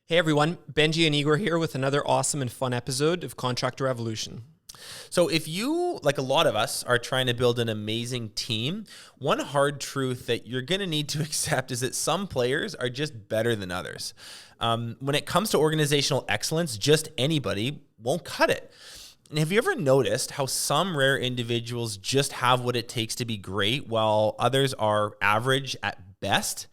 Hey everyone, Benji and Igor here with another awesome and fun episode of Contractor Evolution. So if you, like a lot of us, are trying to build an amazing team, one hard truth that you're going to need to accept is that some players are just better than others. When it comes to organizational excellence, just anybody won't cut it. And have you ever noticed how some rare individuals just have what it takes to be great while others are average at best?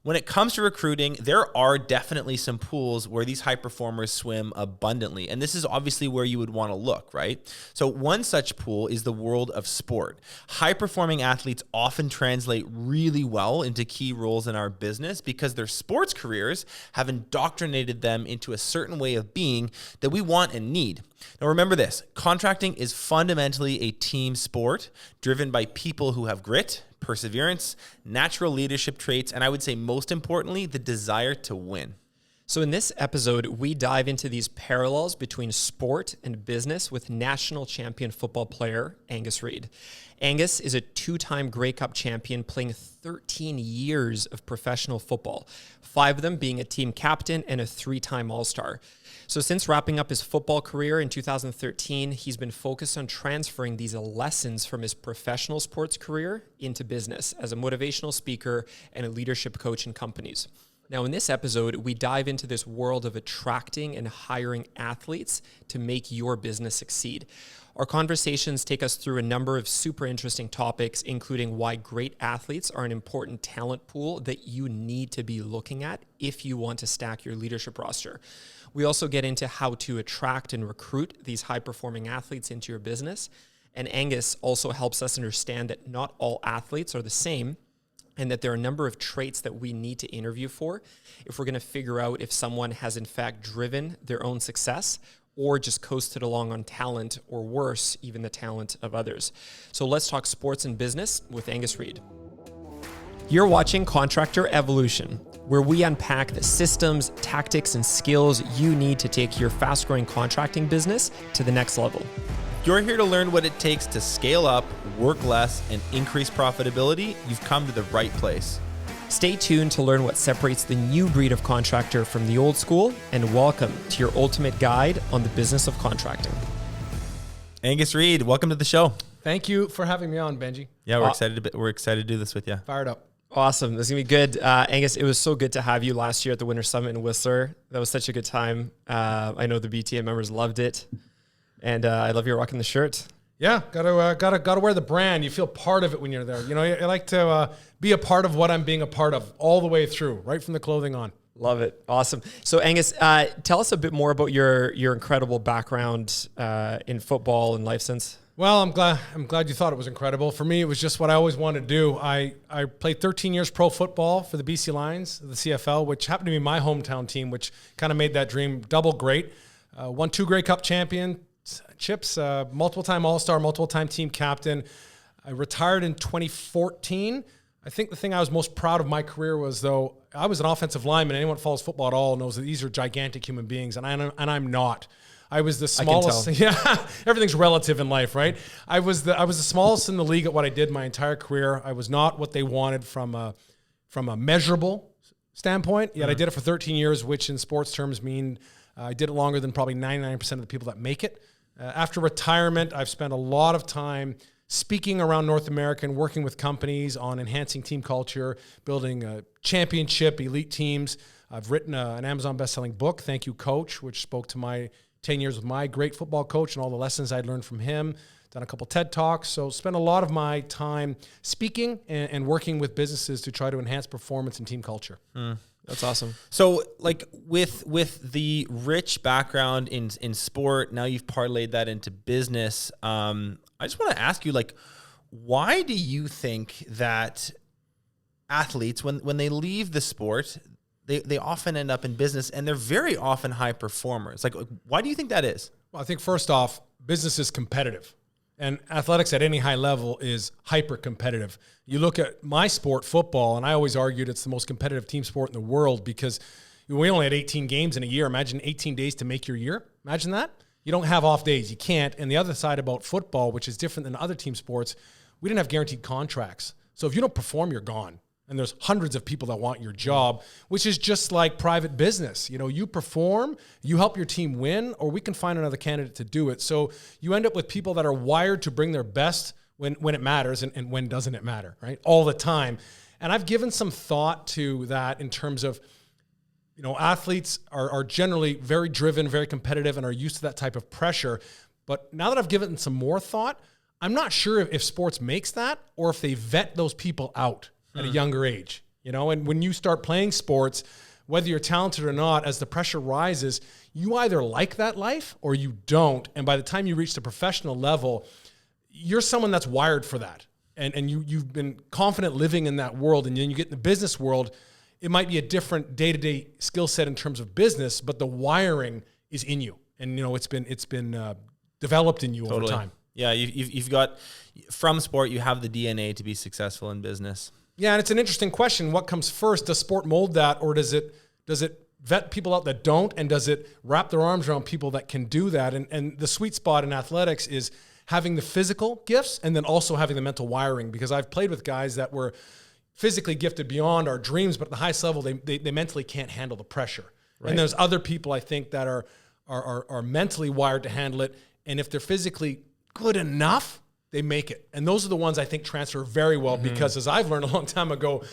When it comes to recruiting, there are definitely some pools where these high performers swim abundantly. And this is obviously where you would want to look, right? So one such pool is the world of sport. High performing athletes often translate really well into key roles in our business because their sports careers have indoctrinated them into a certain way of being that we want and need. Now remember this, contracting is fundamentally a team sport driven by people who have grit, perseverance, natural leadership traits, and I would say most importantly, the desire to win. So in this episode, we dive into these parallels between sport and business with national champion football player Angus Reid. Angus is a two-time Grey Cup champion playing 13 years of professional football, 5 of them being a team captain and a 3-time All-Star. So since wrapping up his football career in 2013, he's been focused on transferring these lessons from his professional sports career into business as a motivational speaker and a leadership coach in companies. Now, in this episode, we dive into this world of attracting and hiring athletes to make your business succeed. Our conversations take us through a number of super interesting topics, including why great athletes are an important talent pool that you need to be looking at if you want to stack your leadership roster. We also get into how to attract and recruit these high-performing athletes into your business. And Angus also helps us understand that not all athletes are the same and that there are a number of traits that we need to interview for if we're going to figure out if someone has in fact driven their own success or just coasted along on talent, or worse, even the talent of others. So let's talk sports and business with Angus Reid. You're watching Contractor Evolution, where we unpack the systems, tactics, and skills you need to take your fast-growing contracting business to the next level. You're here to learn what it takes to scale up, work less, and increase profitability. You've come to the right place. Stay tuned to learn what separates the new breed of contractor from the old school, and welcome to your ultimate guide on the business of contracting. Angus Reid, welcome to the show. Thank you for having me on, Benji. Yeah, we're excited to do this with you. Fired up. Awesome. This is going to be good. Angus, it was so good to have you last year at the Winter Summit in Whistler. That was such a good time. I know the BTA members loved it. And I love you rocking the shirt. Yeah, gotta wear the brand. You feel part of it when you're there. You know, I like to be a part of what I'm being a part of all the way through, right from the clothing on. Love it. Awesome. So Angus, tell us a bit more about your incredible background in football and life since. Well, I'm glad you thought it was incredible. For me, it was just what I always wanted to do. I played 13 years pro football for the BC Lions, the CFL, which happened to be my hometown team, which kind of made that dream double great. Won 2 Grey Cup championships, multiple-time All-Star, multiple-time team captain. I retired in 2014. I think the thing I was most proud of my career was, though, I was an offensive lineman. Anyone who follows football at all knows that these are gigantic human beings, and I'm not. I was the smallest. Yeah, everything's relative in life, right? I was the smallest in the league at what I did my entire career. I was not what they wanted from a measurable standpoint. Yet I did it for 13 years, which in sports terms mean I did it longer than probably 99% of the people that make it. After retirement, I've spent a lot of time speaking around North America and working with companies on enhancing team culture, building championship elite teams. I've written an Amazon best-selling book, Thank You Coach, which spoke to my 10 years with my great football coach and all the lessons I'd learned from him. Done a couple TED Talks. So spent a lot of my time speaking and working with businesses to try to enhance performance and team culture. That's awesome. So like with the rich background in sport, now you've parlayed that into business. I just want to ask you, like, why do you think that athletes, when they leave the sport, they often end up in business, and they're very often high performers? Like, why do you think that is? Well, I think first off, business is competitive. And athletics at any high level is hyper competitive. You look at my sport, football, and I always argued it's the most competitive team sport in the world because we only had 18 games in a year. Imagine 18 days to make your year. Imagine that. You don't have off days. You can't. And the other side about football, which is different than other team sports, we didn't have guaranteed contracts. So if you don't perform, you're gone. and there's hundreds of people that want your job, which is just like private business. You know, you perform, you help your team win, or we can find another candidate to do it. So you end up with people that are wired to bring their best when it matters, and when doesn't it matter, right? All the time. And I've given some thought to that in terms of, you know, athletes are generally very driven, very competitive, and are used to that type of pressure. But now that I've given some more thought, I'm not sure if sports makes that or if they vet those people out at a younger age, you know. And when you start playing sports, whether you're talented or not, as the pressure rises, you either like that life or you don't. And by the time you reach the professional level, you're someone that's wired for that. And you've been confident living in that world. And then you get in the business world, it might be a different day-to-day skill set in terms of business, but the wiring is in you. And, you know, it's been developed in you over time. Yeah, you've got, from sport, you have the DNA to be successful in business. Yeah, and it's an interesting question. What comes first? Does sport mold that, or does it vet people out that don't, and does it wrap their arms around people that can do that? And the sweet spot in athletics is having the physical gifts and then also having the mental wiring, because I've played with guys that were physically gifted beyond our dreams, but at the highest level, they mentally can't handle the pressure. Right. And there's other people, I think, that are mentally wired to handle it, and if they're physically good enough, they make it. And those are the ones I think transfer very well, because as I've learned a long time ago,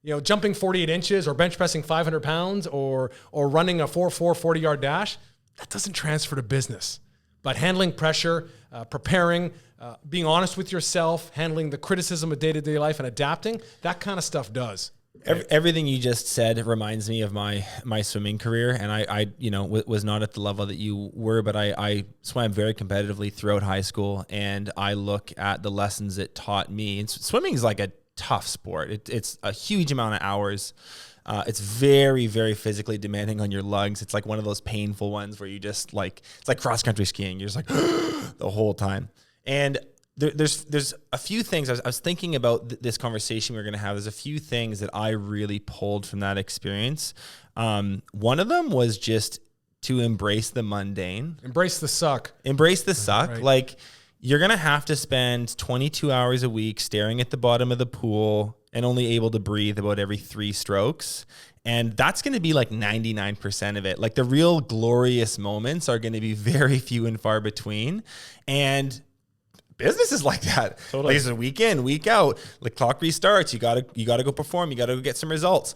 you know, jumping 48 inches or bench pressing 500 pounds or running a 4.4 40-yard dash, that doesn't transfer to business. But handling pressure, preparing, being honest with yourself, handling the criticism of day-to-day life and adapting, that kind of stuff does. Everything you just said reminds me of my swimming career, and I you know, was not at the level that you were, but I swam very competitively throughout high school, and I look at the lessons it taught me. And swimming is like a tough sport. It's a huge amount of hours. It's very, very physically demanding on your lungs. It's like one of those painful ones where you just like, it's like cross country skiing. You're just like the whole time. And there's a few things. I was thinking about this conversation we're going to have. There's a few things that I really pulled from that experience. One of them was just to embrace the mundane. Embrace the suck. Embrace the suck. Right. Like, you're going to have to spend 22 hours a week staring at the bottom of the pool and only able to breathe about every 3 strokes. And that's going to be like 99% of it. Like, the real glorious moments are going to be very few and far between. And business is like that. Totally. Like, it's a week in, week out. Like, clock restarts. You gotta go perform. You gotta go get some results.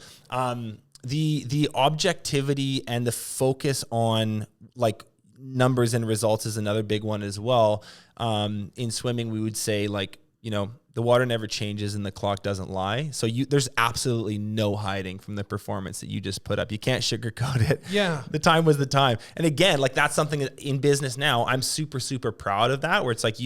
The objectivity and the focus on like numbers and results is another big one as well. In swimming, we would say, like, you know, the water never changes and the clock doesn't lie. So there's absolutely no hiding from the performance that you just put up. You can't sugarcoat it. Yeah. The time was the time. And again, like, that's something that in business now, I'm super, super proud of that, where it's like,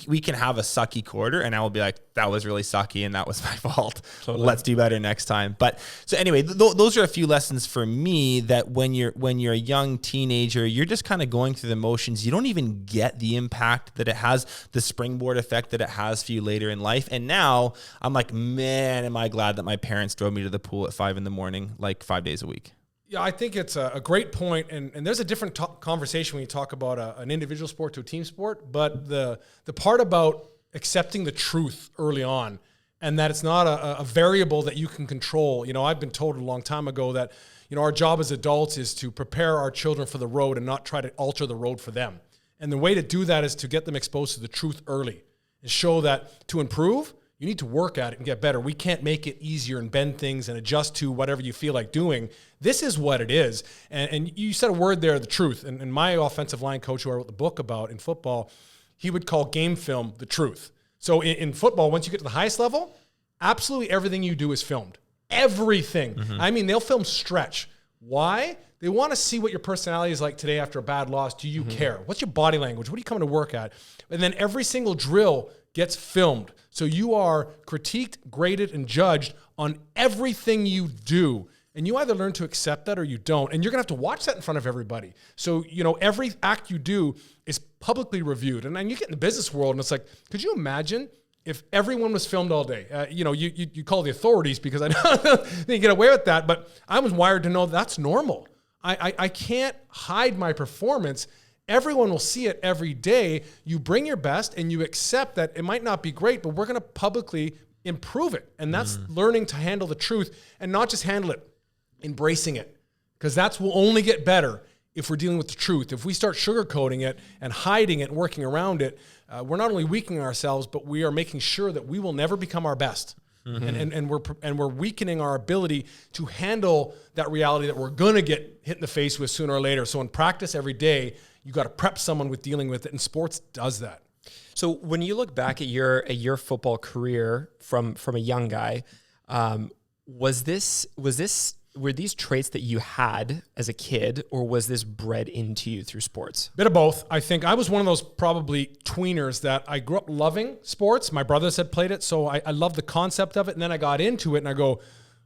we can have a sucky quarter and I will be like, that was really sucky and that was my fault. Totally. Let's do better next time. But so anyway, those are a few lessons for me, that when you're a young teenager, you're just kind of going through the motions. You don't even get the impact that it has, the springboard effect that it has for you later in life. And now I'm like, man, am I glad that my parents drove me to the pool at 5 a.m, like 5 days a week. Yeah, I think it's a great point, and there's a different conversation when you talk about an individual sport to a team sport, but the part about accepting the truth early on, and that it's not a variable that you can control. You know, I've been told a long time ago that, you know, our job as adults is to prepare our children for the road and not try to alter the road for them. And the way to do that is to get them exposed to the truth early and show that to improve, you need to work at it and get better. We can't make it easier and bend things and adjust to whatever you feel like doing. This is what it is. And you said a word there, the truth. And my offensive line coach, who I wrote the book about in football, he would call game film the truth. So in football, once you get to the highest level, absolutely everything you do is filmed. Everything. Mm-hmm. I mean, they'll film stretch. Why? They want to see what your personality is like today after a bad loss. Do you care? What's your body language? What are you coming to work at? And then every single drill gets filmed. So you are critiqued, graded, and judged on everything you do. And you either learn to accept that or you don't. And you're going to have to watch that in front of everybody. So, you know, every act you do is publicly reviewed. And then you get in the business world and it's like, could you imagine if everyone was filmed all day? You know, you call the authorities because I know they get away with that. But I was wired to know that's normal. I can't hide my performance. Everyone will see it every day. You bring your best and you accept that it might not be great, but we're going to publicly improve it. And that's learning to handle the truth and not just handle it, embracing it. Because that's will only get better if we're dealing with the truth. If we start sugarcoating it and hiding it and working around it, we're not only weakening ourselves, but we are making sure that we will never become our best. And we're weakening our ability to handle that reality that we're going to get hit in the face with sooner or later. So in practice every day, you got to prep someone with dealing with it, and sports does that. So when you look back at your football career from a young guy, were these traits that you had as a kid, or was this bred into you through sports? Bit of both. I think I was one of those probably tweeners that I grew up loving sports. My brothers had played it, so I loved the concept of it. And then I got into it and I go,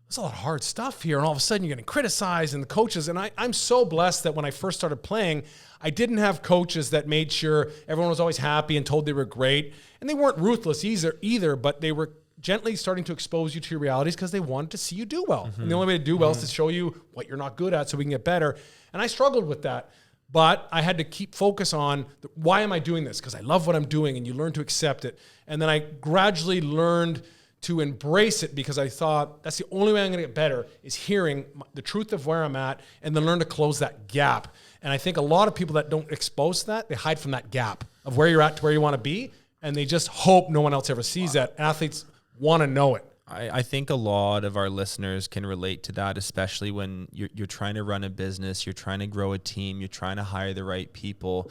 there's a lot of hard stuff here. And all of a sudden you're getting criticized and the coaches. And I'm so blessed that when I first started playing, I didn't have coaches that made sure everyone was always happy and told they were great. And they weren't ruthless either, but they were gently starting to expose you to your realities because they wanted to see you do well. And the only way to do well is to show you what you're not good at so we can get better. And I struggled with that. But I had to keep focus on why am I doing this? Because I love what I'm doing, and you learn to accept it. And then I gradually learned to embrace it because I thought that's the only way I'm going to get better is hearing the truth of where I'm at and then learn to close that gap. And I think a lot of people that don't expose that, they hide from that gap of where you're at to where you want to be, and they just hope no one else ever sees that. Athletes want to know it. I think a lot of our listeners can relate to that, especially when you're trying to run a business, you're trying to grow a team, you're trying to hire the right people.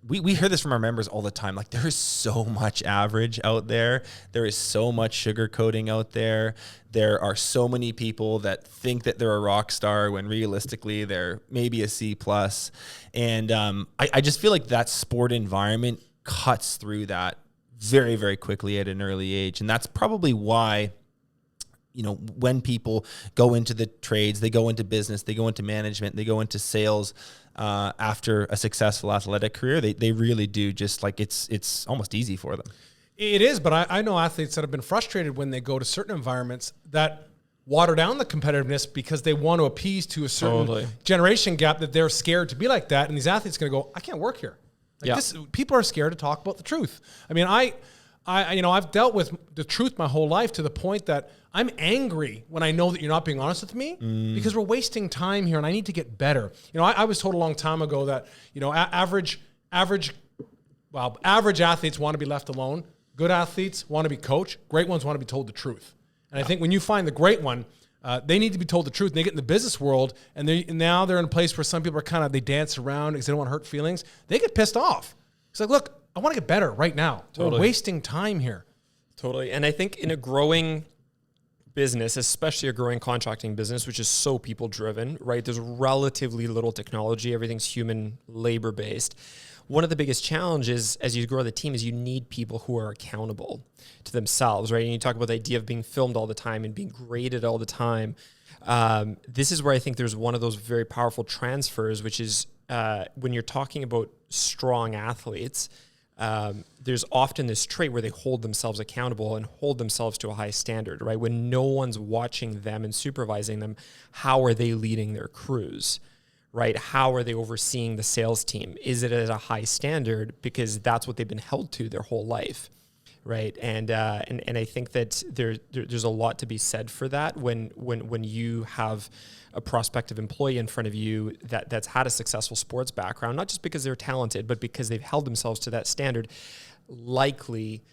We hear this from our members all the time. Like, there is so much average out there. There is so much sugarcoating out there. There are so many people that think that they're a rock star when realistically they're maybe a C+. And I just feel like that sport environment cuts through that very, very quickly at an early age. And that's probably why, when people go into the trades, they go into business, they go into management, they go into sales after a successful athletic career, they really do just like it's almost easy for them. It is, but I know athletes that have been frustrated when they go to certain environments that water down the competitiveness because they want to appease to a certain generation gap that they're scared to be like that. And these athletes are going to go, I can't work here. People are scared to talk about the truth. I mean, I've dealt with the truth my whole life to the point that I'm angry when I know that you're not being honest with me because we're wasting time here and I need to get better. I was told a long time ago that, average athletes want to be left alone. Good athletes want to be coached. Great ones want to be told the truth. And I think when you find the great one, they need to be told the truth. And they get in the business world, and now they're in a place where some people are they dance around because they don't want to hurt feelings. They get pissed off. It's like, look, I want to get better right now. Totally. We're wasting time here. Totally. And I think in a growing business, especially a growing contracting business, which is so people driven, right? There's relatively little technology. Everything's human labor based. One of the biggest challenges as you grow the team is you need people who are accountable to themselves, right? And you talk about the idea of being filmed all the time and being graded all the time. This is where I think there's one of those very powerful transfers, which is when you're talking about strong athletes, there's often this trait where they hold themselves accountable and hold themselves to a high standard, right? When no one's watching them and supervising them, how are they leading their crews? Right? How are they overseeing the sales team? Is it at a high standard because that's what they've been held to their whole life, right? And I think that there's a lot to be said for that when you have a prospective employee in front of you that's had a successful sports background, not just because they're talented, but because they've held themselves to that standard. Likely,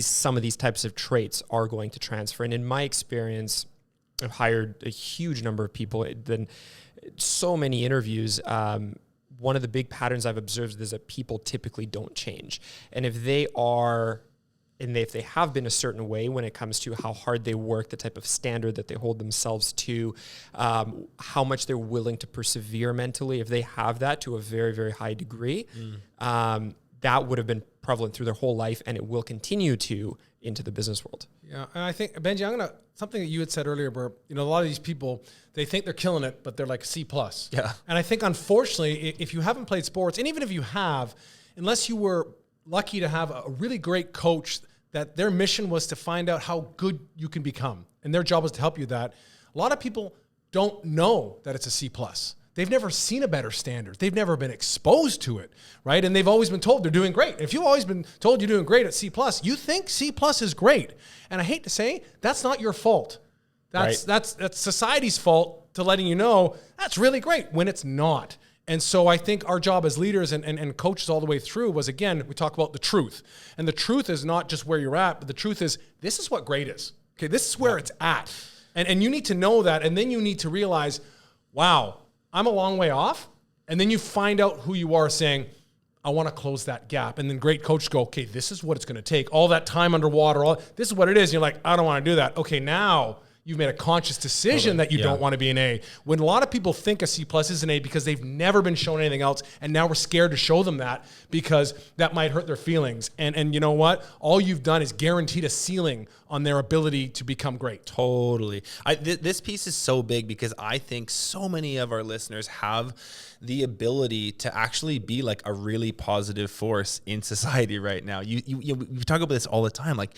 some of these types of traits are going to transfer. And in my experience, I've hired a huge number of people. Then so many interviews. One of the big patterns I've observed is that people typically don't change. And if they have been a certain way when it comes to how hard they work, the type of standard that they hold themselves to, how much they're willing to persevere mentally, if they have that to a very, very high degree, that would have been prevalent through their whole life, and it will continue to into the business world. Yeah, and I think, Benji, something that you had said earlier where, a lot of these people, they think they're killing it, but they're like C+. Yeah. And I think, unfortunately, if you haven't played sports, and even if you have, unless you were lucky to have a really great coach that their mission was to find out how good you can become, and their job was to help you that, a lot of people don't know that it's a C+. they've never seen a better standard. They've never been exposed to it, right? And they've always been told they're doing great. If you've always been told you're doing great at C+, you think C+ is great. And I hate to say, that's not your fault. That's society's fault to letting you know that's really great when it's not. And so I think our job as leaders and coaches all the way through was, again, we talk about the truth. And the truth is not just where you're at, but the truth is this is what great is. Okay, this is where it's at. And you need to know that, and then you need to realize, wow, I'm a long way off. And then you find out who you are saying, I want to close that gap. And then great coaches go, okay, this is what it's going to take. All that time underwater, this is what it is. And you're like, I don't want to do that. Okay, now you've made a conscious decision that you don't want to be an A. When a lot of people think a C+ is an A because they've never been shown anything else, and now we're scared to show them that because that might hurt their feelings. And you know what? All you've done is guaranteed a ceiling on their ability to become great. Totally. This piece is so big because I think so many of our listeners have the ability to actually be like a really positive force in society right now. You talk about this all the time, like,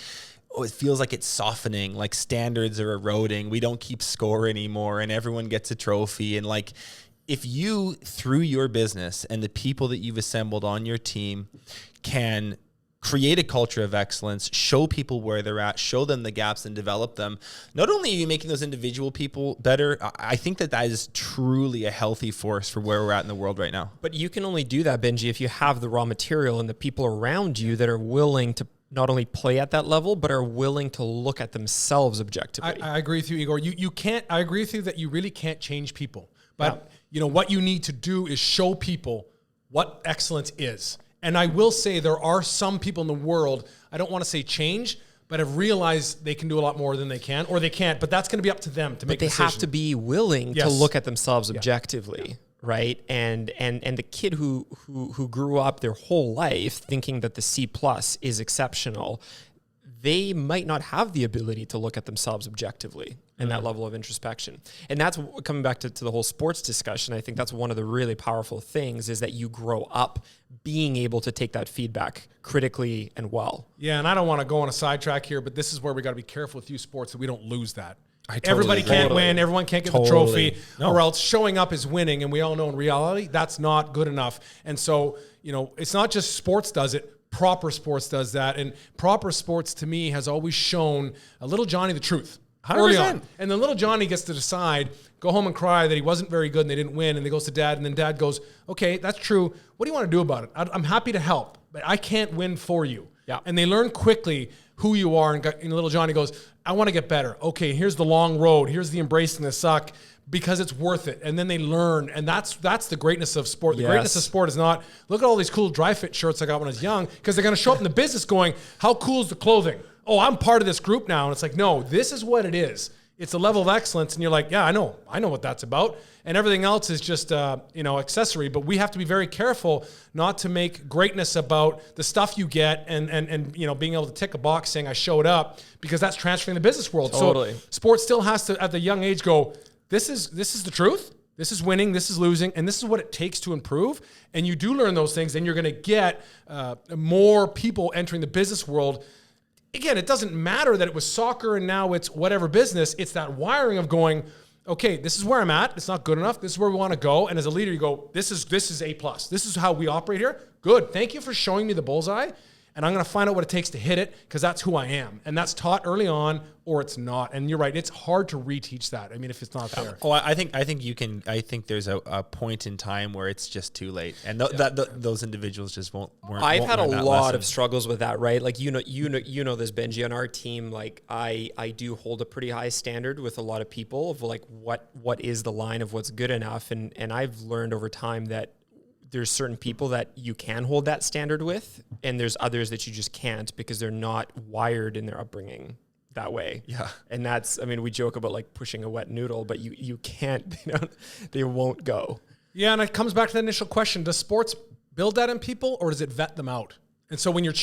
oh, it feels like it's softening, like standards are eroding. We don't keep score anymore and everyone gets a trophy. And like, if you, through your business and the people that you've assembled on your team, can create a culture of excellence, show people where they're at, show them the gaps and develop them, not only are you making those individual people better, I think that is truly a healthy force for where we're at in the world right now. But you can only do that, Benji, if you have the raw material and the people around you that are willing to not only play at that level, but are willing to look at themselves objectively. I agree with you, Igor. You can't, I agree with you that you really can't change people. But you know what you need to do is show people what excellence is. And I will say there are some people in the world, I don't want to say change, but have realized they can do a lot more than they can, or they can't. But that's going to be up to them to make a decision. But they have to be willing to look at themselves objectively. Right. And the kid who grew up their whole life thinking that the C+ is exceptional, they might not have the ability to look at themselves objectively and that level of introspection. And that's coming back to the whole sports discussion. I think that's one of the really powerful things is that you grow up being able to take that feedback critically and well. Yeah. And I don't want to go on a sidetrack here, but this is where we got to be careful with youth sports that we don't lose that. Everybody can't win. Everyone can't get the trophy, or else showing up is winning. And we all know in reality, that's not good enough. And so, you know, it's not just sports does it. Proper sports does that. And proper sports to me has always shown a little Johnny the truth. 100%. Early on. And then little Johnny gets to decide, go home and cry that he wasn't very good and they didn't win. And they goes to dad, and then dad goes, okay, that's true. What do you want to do about it? I'm happy to help, but I can't win for you. Yeah. And they learn quickly who you are. And little Johnny goes, I want to get better. Okay, here's the long road. Here's the embracing the suck because it's worth it. And then they learn. And that's the greatness of sport. The greatness of sport is not, look at all these cool dry fit shirts I got when I was young, because they're going to show up in the business going, how cool is the clothing? Oh, I'm part of this group now. And it's like, no, this is what it is. It's a level of excellence. And you're like, yeah, I know what that's about. And everything else is just, accessory. But we have to be very careful not to make greatness about the stuff you get and being able to tick a box saying I showed up, because that's transferring the business world. Totally. So sports still has to, at the young age, go, this is the truth. This is winning. This is losing. And this is what it takes to improve. And you do learn those things. Then you're going to get more people entering the business world. Again, it doesn't matter that it was soccer and now it's whatever business. It's that wiring of going, okay, this is where I'm at. It's not good enough. This is where we want to go. And as a leader, you go, this is A+. This is how we operate here. Good. Thank you for showing me the bullseye. And I'm going to find out what it takes to hit it, because that's who I am. And that's taught early on, or it's not. And you're right. It's hard to reteach that. I mean, if it's not there. Oh, I think you can. I think there's a point in time where it's just too late, and those individuals just won't. I've had a lot of struggles with that, right? Like you know this, Benji. On our team, like I do hold a pretty high standard with a lot of people of like what is the line of what's good enough, and I've learned over time that there's certain people that you can hold that standard with, and there's others that you just can't, because they're not wired in their upbringing that way. Yeah. And that's, I mean, we joke about like pushing a wet noodle, but you can't, they won't go. Yeah. And it comes back to the initial question. Does sports build that in people, or does it vet them out? And so when you're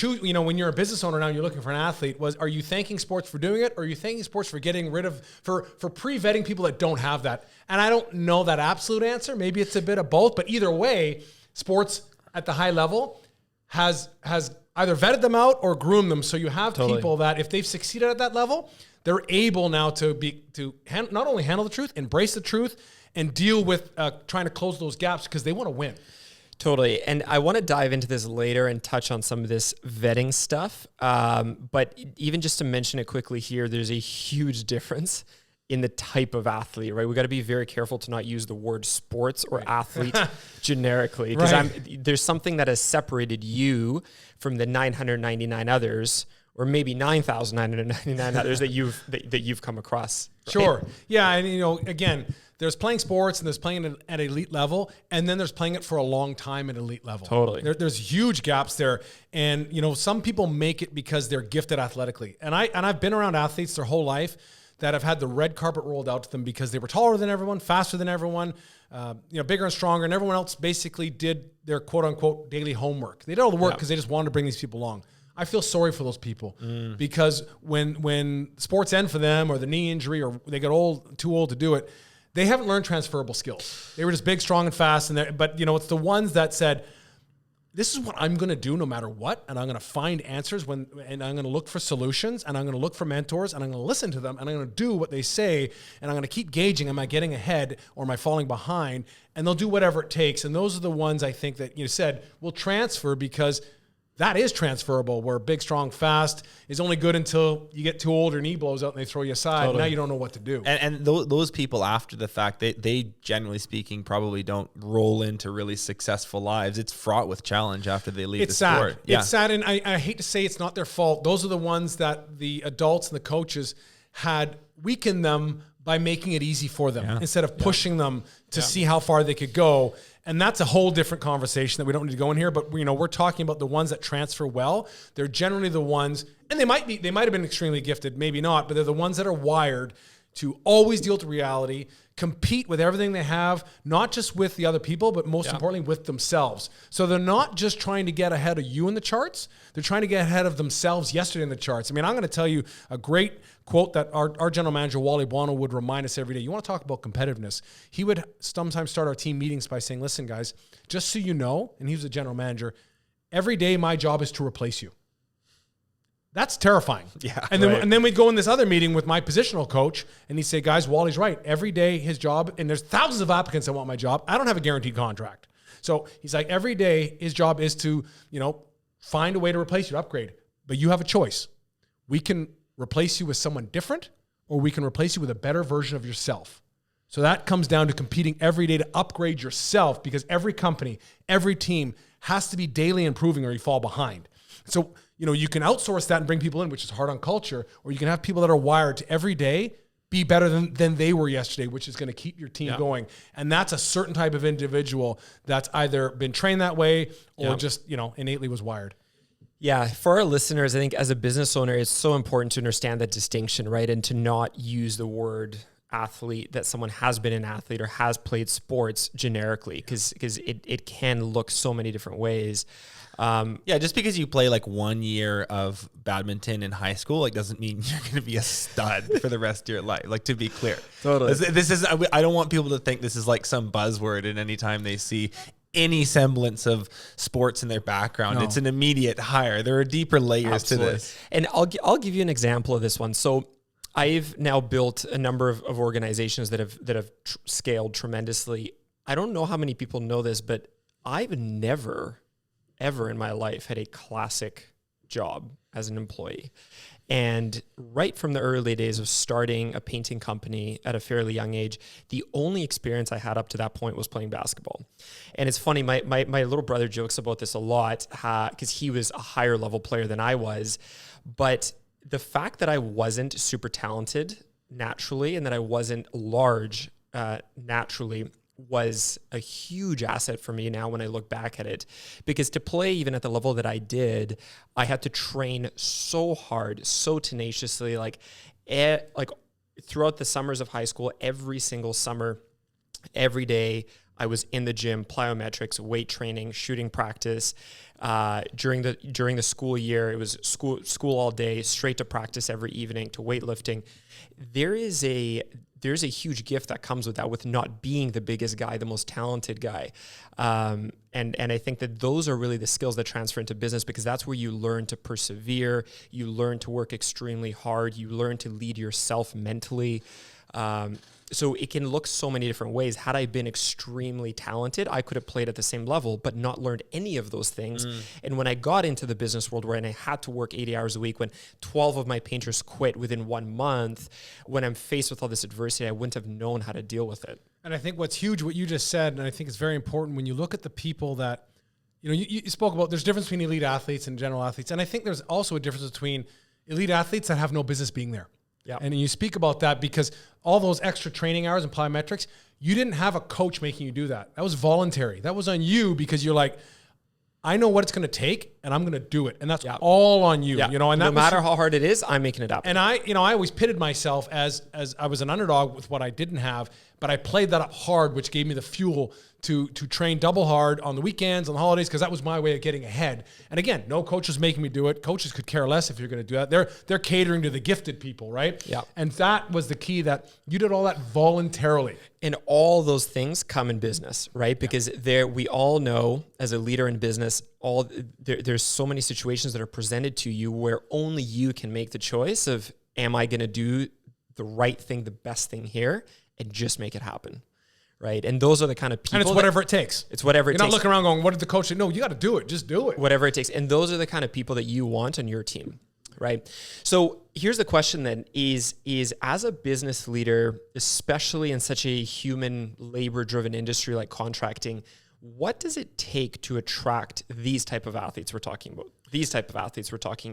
when you're a business owner now and you're looking for an athlete, are you thanking sports for doing it, or are you thanking sports for getting rid of, for pre-vetting people that don't have that? And I don't know that absolute answer. Maybe it's a bit of both, but either way, sports at the high level has either vetted them out or groomed them. So you have people that if they've succeeded at that level, they're able now to not only handle the truth, embrace the truth, and deal with trying to close those gaps because they want to win. Totally. And I want to dive into this later and touch on some of this vetting stuff. But even just to mention it quickly here, there's a huge difference in the type of athlete, right? We got to be very careful to not use the word sports or athlete generically, because there's something that has separated you from the 999 others, or maybe 9,999 others that you've come across. Right? Sure. Yeah. And, again, there's playing sports and there's playing it at elite level, and then there's playing it for a long time at elite level. Totally. There's huge gaps there. And, some people make it because they're gifted athletically. And I've been around athletes their whole life that have had the red carpet rolled out to them because they were taller than everyone, faster than everyone, bigger and stronger, and everyone else basically did their quote unquote daily homework. They did all the work because they just wanted to bring these people along. I feel sorry for those people because when sports end for them, or the knee injury, or they get too old to do it, they haven't learned transferable skills. They were just big, strong, and fast. But it's the ones that said, this is what I'm going to do no matter what, and I'm going to find answers and I'm going to look for solutions, and I'm going to look for mentors, and I'm going to listen to them, and I'm going to do what they say, and I'm going to keep gauging, am I getting ahead or am I falling behind? And they'll do whatever it takes. And those are the ones I think that you said will transfer, because that is transferable, where big, strong, fast is only good until you get too old or knee blows out and they throw you aside. Totally. And now you don't know what to do. And those people, after the fact, they generally speaking probably don't roll into really successful lives. It's fraught with challenge after they leave the sport. Yeah. It's sad. And I hate to say it's not their fault. Those are the ones that the adults and the coaches had weakened them by making it easy for them instead of pushing them to see how far they could go. And that's a whole different conversation that we don't need to go in here. But we're talking about the ones that transfer well. They're generally the ones, and they might have been extremely gifted, maybe not, but they're the ones that are wired to always deal with reality, compete with everything they have, not just with the other people, but most importantly with themselves. So they're not just trying to get ahead of you in the charts. They're trying to get ahead of themselves yesterday in the charts. I mean, I'm going to tell you a great quote that our general manager, Wally Buono, would remind us every day. You want to talk about competitiveness. He would sometimes start our team meetings by saying, listen, guys, just so you know, and he was the general manager, every day my job is to replace you. That's terrifying. Yeah. And then we'd go in this other meeting with my positional coach, and he'd say, guys, Wally's right. Every day his job, and there's thousands of applicants that want my job. I don't have a guaranteed contract. So he's like, every day his job is to, find a way to replace you, upgrade. But you have a choice. We can replace you with someone different, or we can replace you with a better version of yourself. So that comes down to competing every day to upgrade yourself, because every company, every team has to be daily improving or you fall behind. So, you can outsource that and bring people in, which is hard on culture, or you can have people that are wired to every day be better than they were yesterday, which is going to keep your team going. And that's a certain type of individual that's either been trained that way or just, innately was wired. Yeah, for our listeners, I think as a business owner, it's so important to understand that distinction, right? And to not use the word athlete, that someone has been an athlete or has played sports generically, because it can look so many different ways. Just because you play like 1 year of badminton in high school, doesn't mean you're going to be a stud for the rest of your life. To be clear, totally. This is. I don't want people to think this is like some buzzword. And anytime they see any semblance of sports in their background, it's an immediate hire. There are deeper layers to this. And I'll give you an example of this one. So I've now built a number of organizations that have scaled tremendously. I don't know how many people know this, but I've never ever in my life had a classic job as an employee. And right from the early days of starting a painting company at a fairly young age, the only experience I had up to that point was playing basketball. And it's funny, my little brother jokes about this a lot because he was a higher level player than I was. But the fact that I wasn't super talented naturally and that I wasn't large naturally was a huge asset for me now when I look back at it, because to play even at the level that I did, I had to train so hard, so tenaciously, throughout the summers of high school, every single summer, every day I was in the gym, plyometrics, weight training, shooting practice. During the school year, it was school all day, straight to practice every evening, to weightlifting. There's a huge gift that comes with that, with not being the biggest guy, the most talented guy. And I think that those are really the skills that transfer into business, because that's where you learn to persevere, you learn to work extremely hard, you learn to lead yourself mentally. So it can look so many different ways. Had I been extremely talented, I could have played at the same level, but not learned any of those things. And when I got into the business world where I had to work 80 hours a week, when 12 of my painters quit within 1 month, when I'm faced with all this adversity, I wouldn't have known how to deal with it. And I think what's huge, what you just said, and I think it's very important when you look at the people that, you spoke about, there's a difference between elite athletes and general athletes. And I think there's also a difference between elite athletes that have no business being there. Yeah. And you speak about that because all those extra training hours and plyometrics, you didn't have a coach making you do that. That was voluntary. That was on you because you're like, I know what it's going to take and I'm going to do it. And that's all on you, and no that matter how hard it is, I'm making it up. And I always pitted myself as I was an underdog with what I didn't have, but I played that up hard, which gave me the fuel to train double hard on the weekends, on the holidays, because that was my way of getting ahead. And again, no coach was making me do it. Coaches could care less if you're going to do that. They're catering to the gifted people, right? Yeah. And that was the key, that you did all that voluntarily. And all those things come in business, right? Because we all know, as a leader in business, there's so many situations that are presented to you where only you can make the choice of, am I going to do the right thing, the best thing here, and just make it happen, right? And those are the kind of people. And it's whatever it takes. It's whatever it takes. You're not looking around going, what did the coach say? No, you got to do it. Just do it. Whatever it takes. And those are the kind of people that you want on your team, right? So here's the question then, is as a business leader, especially in such a human labor-driven industry like contracting, what does it take to attract these type of athletes we're talking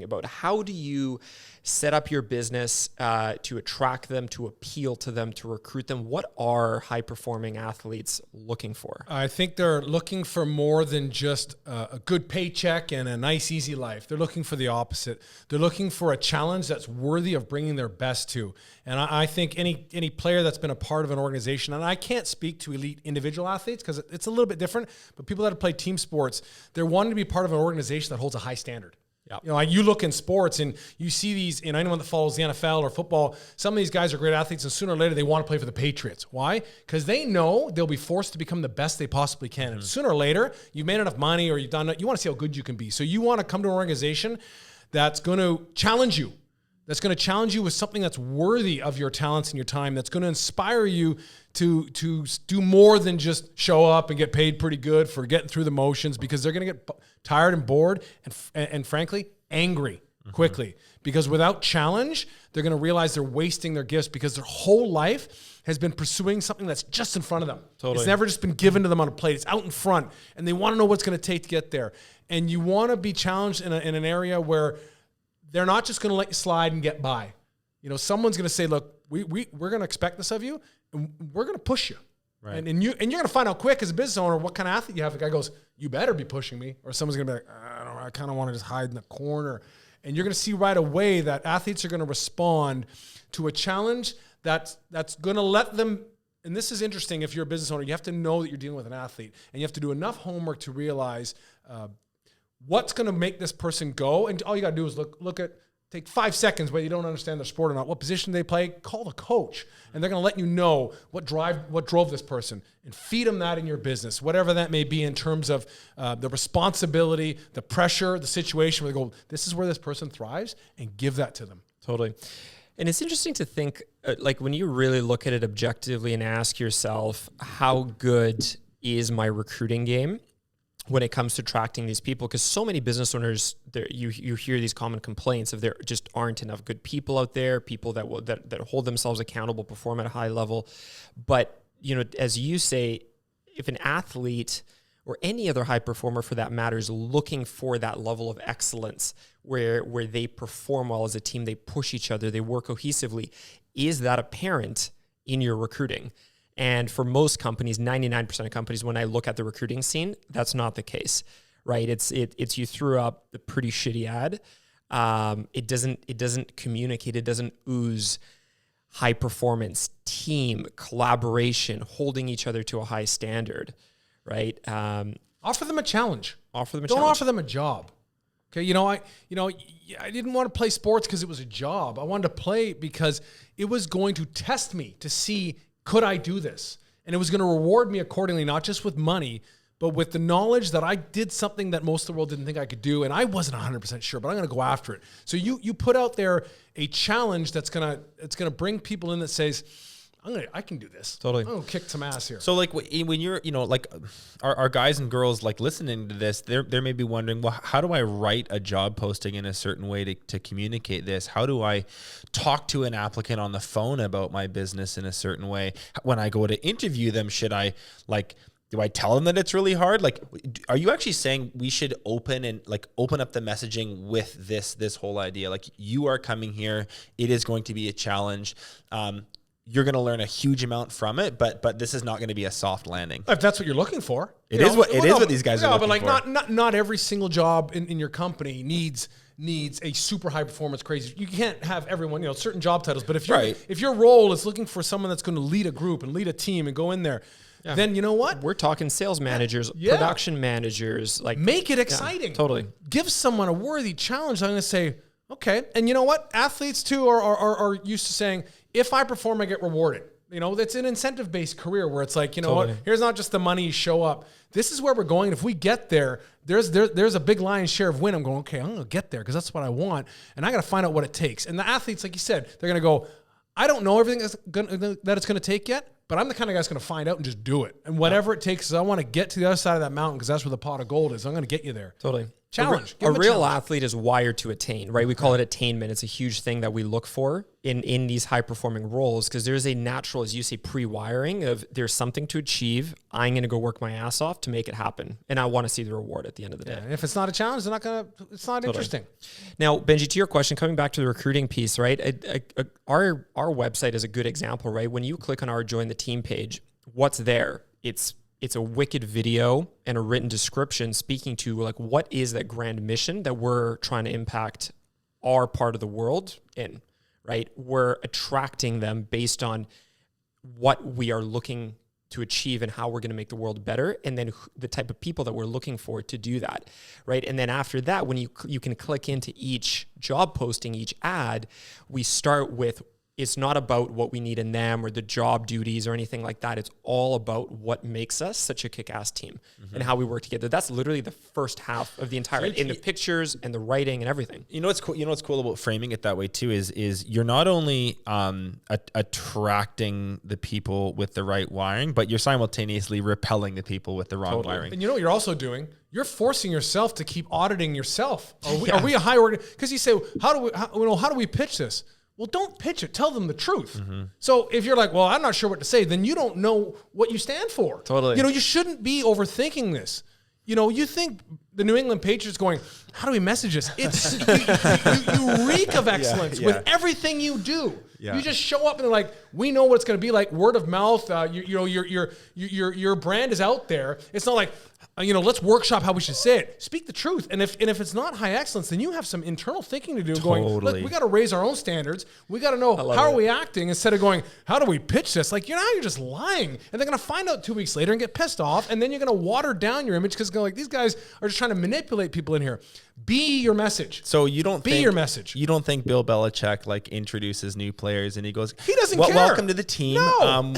about? How do you set up your business to attract them, to appeal to them, to recruit them? What are high-performing athletes looking for? I think they're looking for more than just a good paycheck and a nice, easy life. They're looking for the opposite. They're looking for a challenge that's worthy of bringing their best to. And I think any player that's been a part of an organization, and I can't speak to elite individual athletes because it's a little bit different, but people that have played team sports, they're wanting to be part of an organization that holds a high standard. Yep. Like you look in sports and you see these, and anyone that follows the NFL or football, some of these guys are great athletes, and sooner or later they want to play for the Patriots. Why? Because they know they'll be forced to become the best they possibly can. And sooner or later, you've made enough money or you want to see how good you can be. So you want to come to an organization that's going to challenge you. That's going to challenge you with something that's worthy of your talents and your time, that's going to inspire you to do more than just show up and get paid pretty good for getting through the motions, because they're going to get tired and bored and frankly, angry quickly. Because without challenge, they're going to realize they're wasting their gifts because their whole life has been pursuing something that's just in front of them. Totally. It's never just been given to them on a plate. It's out in front, and they want to know what's going to take to get there. And you want to be challenged in an area where they're not just going to let you slide and get by. Someone's going to say, look, we're going to expect this of you, and we're going to push you. Right. And you're going to find out quick as a business owner what kind of athlete you have. The guy goes, you better be pushing me. Or someone's going to be like, I kind of want to just hide in the corner. And you're going to see right away that athletes are going to respond to a challenge that's going to let them. And this is interesting. If you're a business owner, you have to know that you're dealing with an athlete, and you have to do enough homework to realize what's going to make this person go. And all you got to do is take 5 seconds, whether you don't understand their sport or not, what position they play, call the coach. And they're going to let you know what drove this person, and feed them that in your business, whatever that may be in terms of the responsibility, the pressure, the situation where they go, this is where this person thrives, and give that to them. Totally. And it's interesting to think, like when you really look at it objectively and ask yourself, how good is my recruiting game when it comes to attracting these people? Because so many business owners, you hear these common complaints of there just aren't enough good people out there, people that hold themselves accountable, perform at a high level. But as you say, if an athlete or any other high performer for that matter is looking for that level of excellence where they perform well as a team, they push each other, they work cohesively, is that apparent in your recruiting? And for most companies, 99% of companies, when I look at the recruiting scene, that's not the case, right? It's you threw up a pretty shitty ad. It doesn't communicate. It doesn't ooze high performance, team, collaboration, holding each other to a high standard, right? Offer them a challenge. Don't offer them a job. Okay, I didn't want to play sports because it was a job. I wanted to play because it was going to test me to see, could I do this? And it was going to reward me accordingly, not just with money, but with the knowledge that I did something that most of the world didn't think I could do. And I wasn't 100% sure, but I'm going to go after it. So you put out there a challenge that's going to bring people in that says, I can do this. Totally. I'm gonna kick some ass here. So like when you're, like our guys and girls like listening to this, they're maybe wondering, well, how do I write a job posting in a certain way to communicate this? How do I talk to an applicant on the phone about my business in a certain way? When I go to interview them, should I do I tell them that it's really hard? Like, are you actually saying we should open up the messaging with this whole idea? Like, you are coming here, it is going to be a challenge. You're going to learn a huge amount from it, but this is not going to be a soft landing. If that's what you're looking for, It is what these guys are looking for. Yeah, but not every single job in your company needs a super high performance crazy. You can't have everyone, certain job titles. But if your role is looking for someone that's going to lead a group and lead a team and go in there, then you know what? We're talking sales managers, production managers. Like, make it exciting. Yeah, totally. Give someone a worthy challenge. I'm going to say, okay. And you know what? Athletes too are used to saying, if I perform, I get rewarded. That's an incentive-based career where it's like, what? Here's not just the money, you show up. This is where we're going. If we get there, there's a big lion's share of win. I'm going, okay, I'm going to get there because that's what I want. And I got to find out what it takes. And the athletes, like you said, they're going to go, I don't know everything that it's going to take yet, but I'm the kind of guy that's going to find out and just do it. And whatever it takes, I want to get to the other side of that mountain because that's where the pot of gold is. I'm going to get you there. Totally. Challenge. A real athlete is wired to attain, right? We call it attainment. It's a huge thing that we look for in these high-performing roles because there's a natural, as you say, pre-wiring of there's something to achieve. I'm going to go work my ass off to make it happen. And I want to see the reward at the end of the day. And if it's not a challenge, it's not interesting. Now, Benji, to your question, coming back to the recruiting piece, right? Our website is a good example, right? When you click on our Join the Team page, what's there? It's a wicked video and a written description speaking to like what is that grand mission that we're trying to impact our part of the world in, right? We're attracting them based on what we are looking to achieve and how we're going to make the world better, and then the type of people that we're looking for to do that, right? And then after that, when you can click into each job posting, each ad, we start with, it's not about what we need in them or the job duties or anything like that. It's all about what makes us such a kick-ass team and how we work together. That's literally the first half of the entire, in the pictures and the writing and everything. You know what's cool? You know what's cool about framing it that way too is you're not only attracting the people with the right wiring, but you're simultaneously repelling the people with the wrong wiring. And you know what you're also doing? You're forcing yourself to keep auditing yourself. Are we a high organ? Because you say, how do we pitch this? Well, don't pitch it. Tell them the truth. So if you're like, well, I'm not sure what to say, then you don't know what you stand for. Totally. You shouldn't be overthinking this. You think the New England Patriots going, how do we message this? It's you reek of excellence with everything you do. Yeah. You just show up and they're like, we know what it's going to be like. Word of mouth. Your brand is out there. It's not like, let's workshop how we should say it. Speak the truth. And if it's not high excellence, then you have some internal thinking to do. Totally. Going, look, we got to raise our own standards. We got to know how are we acting instead of going, how do we pitch this? Like, you're just lying. And they're going to find out 2 weeks later and get pissed off. And then you're going to water down your image because these guys are just trying to manipulate people in here. Be your message. So you don't be your message. You don't think Bill Belichick introduces new players and he goes, he doesn't care. Welcome to the team. No.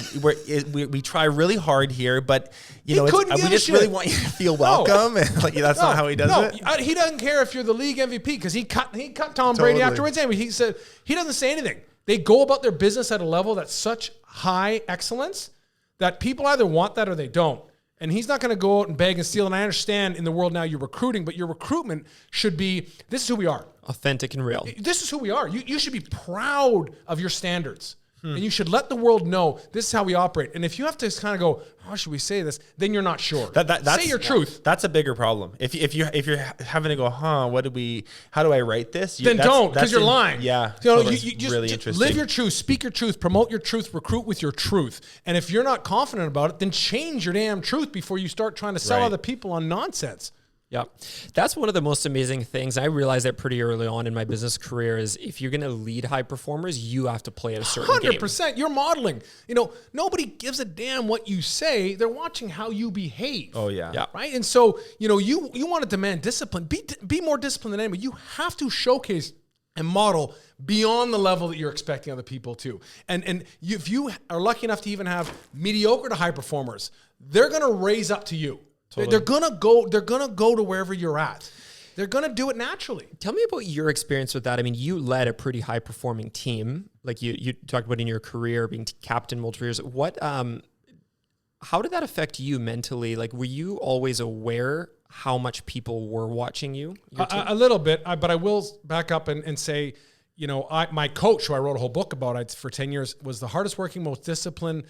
We try really hard here, but we just really want you to feel welcome. No. And that's not how he does it. He doesn't care if you're the league MVP because he cut Tom Brady afterwards. Anyway, he said he doesn't say anything. They go about their business at a level that's such high excellence that people either want that or they don't. And he's not going to go out and beg and steal. And I understand in the world now you're recruiting, but your recruitment should be, this is who we are. Authentic and real. This is who we are. You should be proud of your standards. And you should let the world know this is how we operate. And if you have to kind of go, how should we say this? Then you're not sure. Say your truth. That's a bigger problem. If you're having to go, how do I write this? Then don't, because you're lying. Yeah. You just really interesting. Live your truth, speak your truth, promote your truth, recruit with your truth. And if you're not confident about it, then change your damn truth before you start trying to sell other people on nonsense. Yeah. That's one of the most amazing things. I realized that pretty early on in my business career is if you're going to lead high performers, you have to play at a certain 100%. game. You're modeling. Nobody gives a damn what you say. They're watching how you behave. Oh, yeah. Right? And so, you want to demand discipline. Be more disciplined than anybody. You have to showcase and model beyond the level that you're expecting other people to. And if you are lucky enough to even have mediocre to high performers, they're going to raise up to you. Totally. They're gonna go to wherever you're at. They're gonna do it naturally. Tell me about your experience with that. I mean, you led a pretty high performing team. like you talked about in your career, being captain multiple years. What, how did that affect you mentally? Like, were you always aware how much people were watching you? A little bit, but I will back up and say, you know, my coach, who I wrote a whole book about for 10 years, was the hardest working, most disciplined,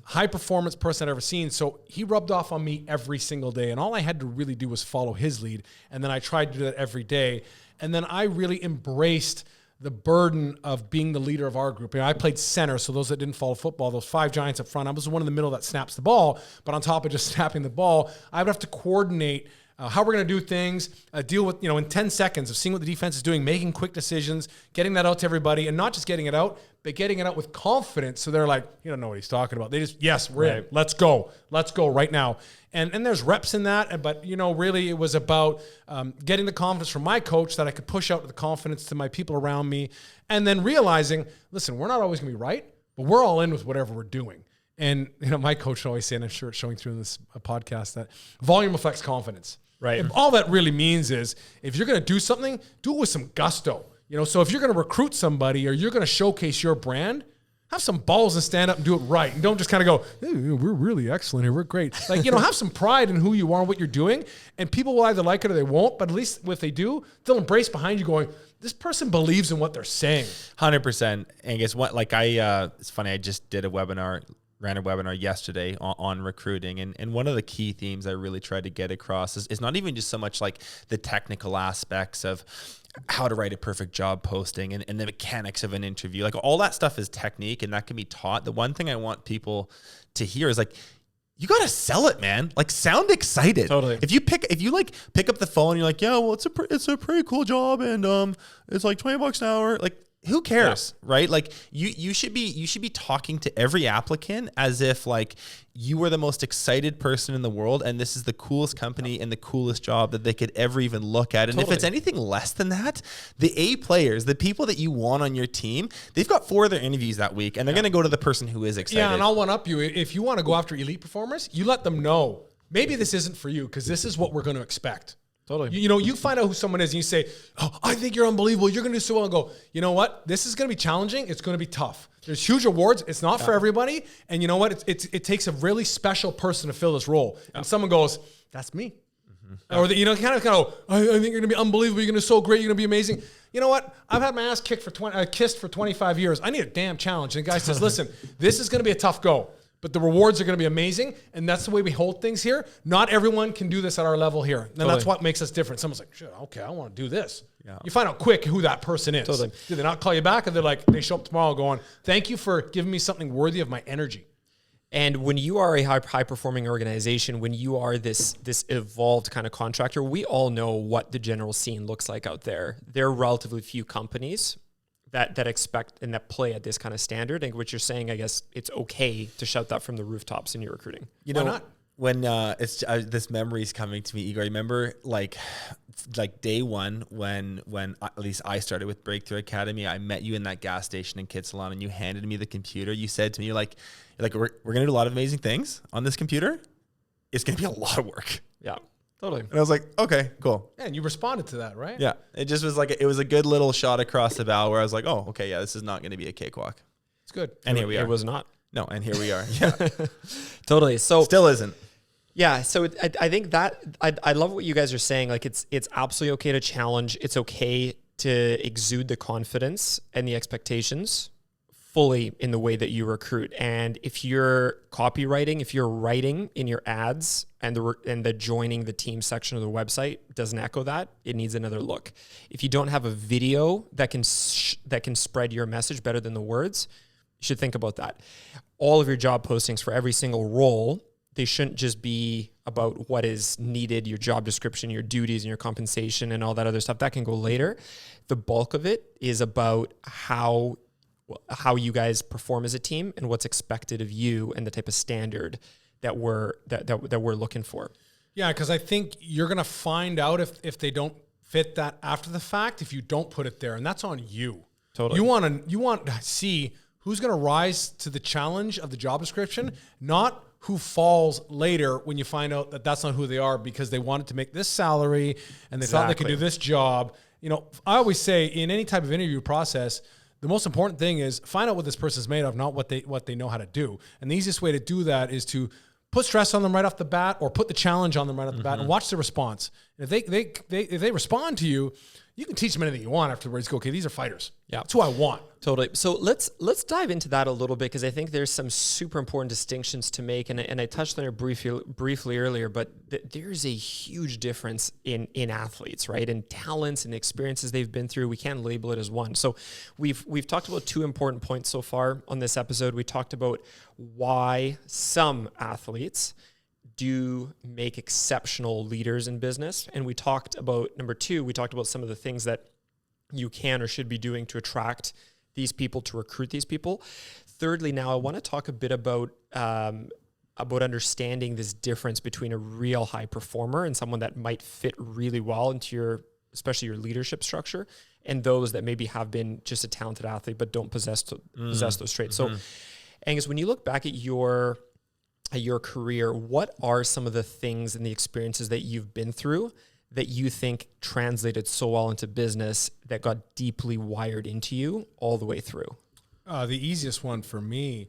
high performance person I'd ever seen. So he rubbed off on me every single day. And all I had to really do was follow his lead. And then I tried to do that every day. And then I really embraced the burden of being the leader of our group. You know, I played center, so those that didn't follow football, those 5 giants up front, I was the one in the middle that snaps the ball. But on top of just snapping the ball, I would have to coordinate how we're going to do things, deal with, you know, in 10 seconds of seeing what the defense is doing, making quick decisions, getting that out to everybody, and not just getting it out, but getting it out with confidence. So they're like, you don't know what he's talking about. They just, yes, we're in. Let's go right now. And there's reps in that, but, you know, really it was about getting the confidence from my coach that I could push out the confidence to my people around me, and then realizing, listen, we're not always going to be right, but we're all in with whatever we're doing. And, you know, my coach would always say, and I'm sure it's showing through in this podcast, that volume affects confidence. Right. And all that really means is if you're going to do something, do it with some gusto. You know, so if you're going to recruit somebody or you're going to showcase your brand, have some balls and stand up and do it right. And don't just kind of go, hey, we're really excellent here. We're great. Like, you know, have some pride in who you are and what you're doing. And people will either like it or they won't. But at least if they do, they'll embrace behind you going, this person believes in what they're saying. 100%. Angus, it's funny, I just did ran a webinar yesterday on recruiting. And one of the key themes I really tried to get across is not even just so much like the technical aspects of how to write a perfect job posting and the mechanics of an interview. Like, all that stuff is technique and that can be taught. The one thing I want people to hear is like, you got to sell it, man. Like, sound excited. Totally. If you pick up the phone and you're like, yeah, well, it's a pretty cool job. And it's like $20 an hour. Like, who cares, right? Like, you should be talking to every applicant as if like you were the most excited person in the world and this is the coolest company and the coolest job that they could ever even look at. And if it's anything less than that, the A players, the people that you want on your team, they've got 4 other interviews that week and they're going to go to the person who is excited. Yeah, and I'll one up you. If you want to go after elite performers, you let them know, maybe this isn't for you because this is what we're going to expect. Totally. You know, you find out who someone is and you say, oh, I think you're unbelievable. You're going to do so well. And go, you know what? This is going to be challenging. It's going to be tough. There's huge awards. It's not for everybody. And you know what? It takes a really special person to fill this role. And someone goes, that's me. Or, you know, kind of go, I think you're going to be unbelievable. You're going to do so great. You're going to be amazing. You know what? I've had my ass kissed for 25 years. I need a damn challenge. And the guy says, listen, this is going to be a tough go. But the rewards are going to be amazing, and that's the way we hold things here. Not everyone can do this at our level here, and that's what makes us different. Someone's like, shit, okay, I want to do this. Yeah. You find out quick who that person is. Totally. Do they not call you back, or they're like, they show up tomorrow going, thank you for giving me something worthy of my energy. And when you are a high-performing organization, when you are this evolved kind of contractor, we all know what the general scene looks like out there. There are relatively few companies that expect and that play at this kind of standard. And what you're saying, I guess it's okay to shout that from the rooftops in your recruiting. You know, not? When this memory is coming to me, Igor, remember like day one when at least I started with Breakthrough Academy, I met you in that gas station in Kitsilano and you handed me the computer. You said to me, you're like, we're going to do a lot of amazing things on this computer. It's going to be a lot of work. Yeah. Totally. And I was like, okay, cool. Yeah, and you responded to that, right? Yeah. It just was like, it was a good little shot across the bow where I was like, oh, okay, yeah, this is not going to be a cakewalk. It's good. And here we are. It was not. No, and here we are. Yeah. Totally. So still isn't. Yeah. So I think that I love what you guys are saying. Like, it's absolutely okay to challenge. It's okay to exude the confidence and the expectations fully in the way that you recruit. And if you're copywriting, if you're writing in your ads and the joining the team section of the website doesn't echo that, it needs another look. If you don't have a video that can spread your message better than the words, you should think about that. All of your job postings for every single role, they shouldn't just be about what is needed, your job description, your duties and your compensation and all that other stuff. That can go later. The bulk of it is about how you guys perform as a team and what's expected of you and the type of standard that we're looking for. Yeah, because I think you're going to find out if they don't fit that after the fact if you don't put it there, and that's on you. Totally. You want to see who's going to rise to the challenge of the job description, not who falls later when you find out that that's not who they are because they wanted to make this salary and they thought they could do this job. You know, I always say in any type of interview process, the most important thing is find out what this person's made of, not what they know how to do. And the easiest way to do that is to put stress on them right off the bat, or put the challenge on them right off the bat, and watch the response. And if they respond to you, you can teach them anything you want afterwards. Go, okay, these are fighters. Yeah, that's who I want. Totally. So let's dive into that a little bit, because I think there's some super important distinctions to make, and I touched on it briefly earlier. But there's a huge difference in athletes, right? And talents and experiences they've been through. We can't label it as one. So we've talked about 2 important points so far on this episode. We talked about why some athletes do make exceptional leaders in business, and we talked about number 2. We talked about some of the things that you can or should be doing to attract these people, to recruit these people. Thirdly, now I want to talk a bit about understanding this difference between a real high performer and someone that might fit really well into especially your leadership structure, and those that maybe have been just a talented athlete but don't possess those traits. So, Angus, when you look back at your career, what are some of the things and the experiences that you've been through that you think translated so well into business that got deeply wired into you all the way through? The easiest one for me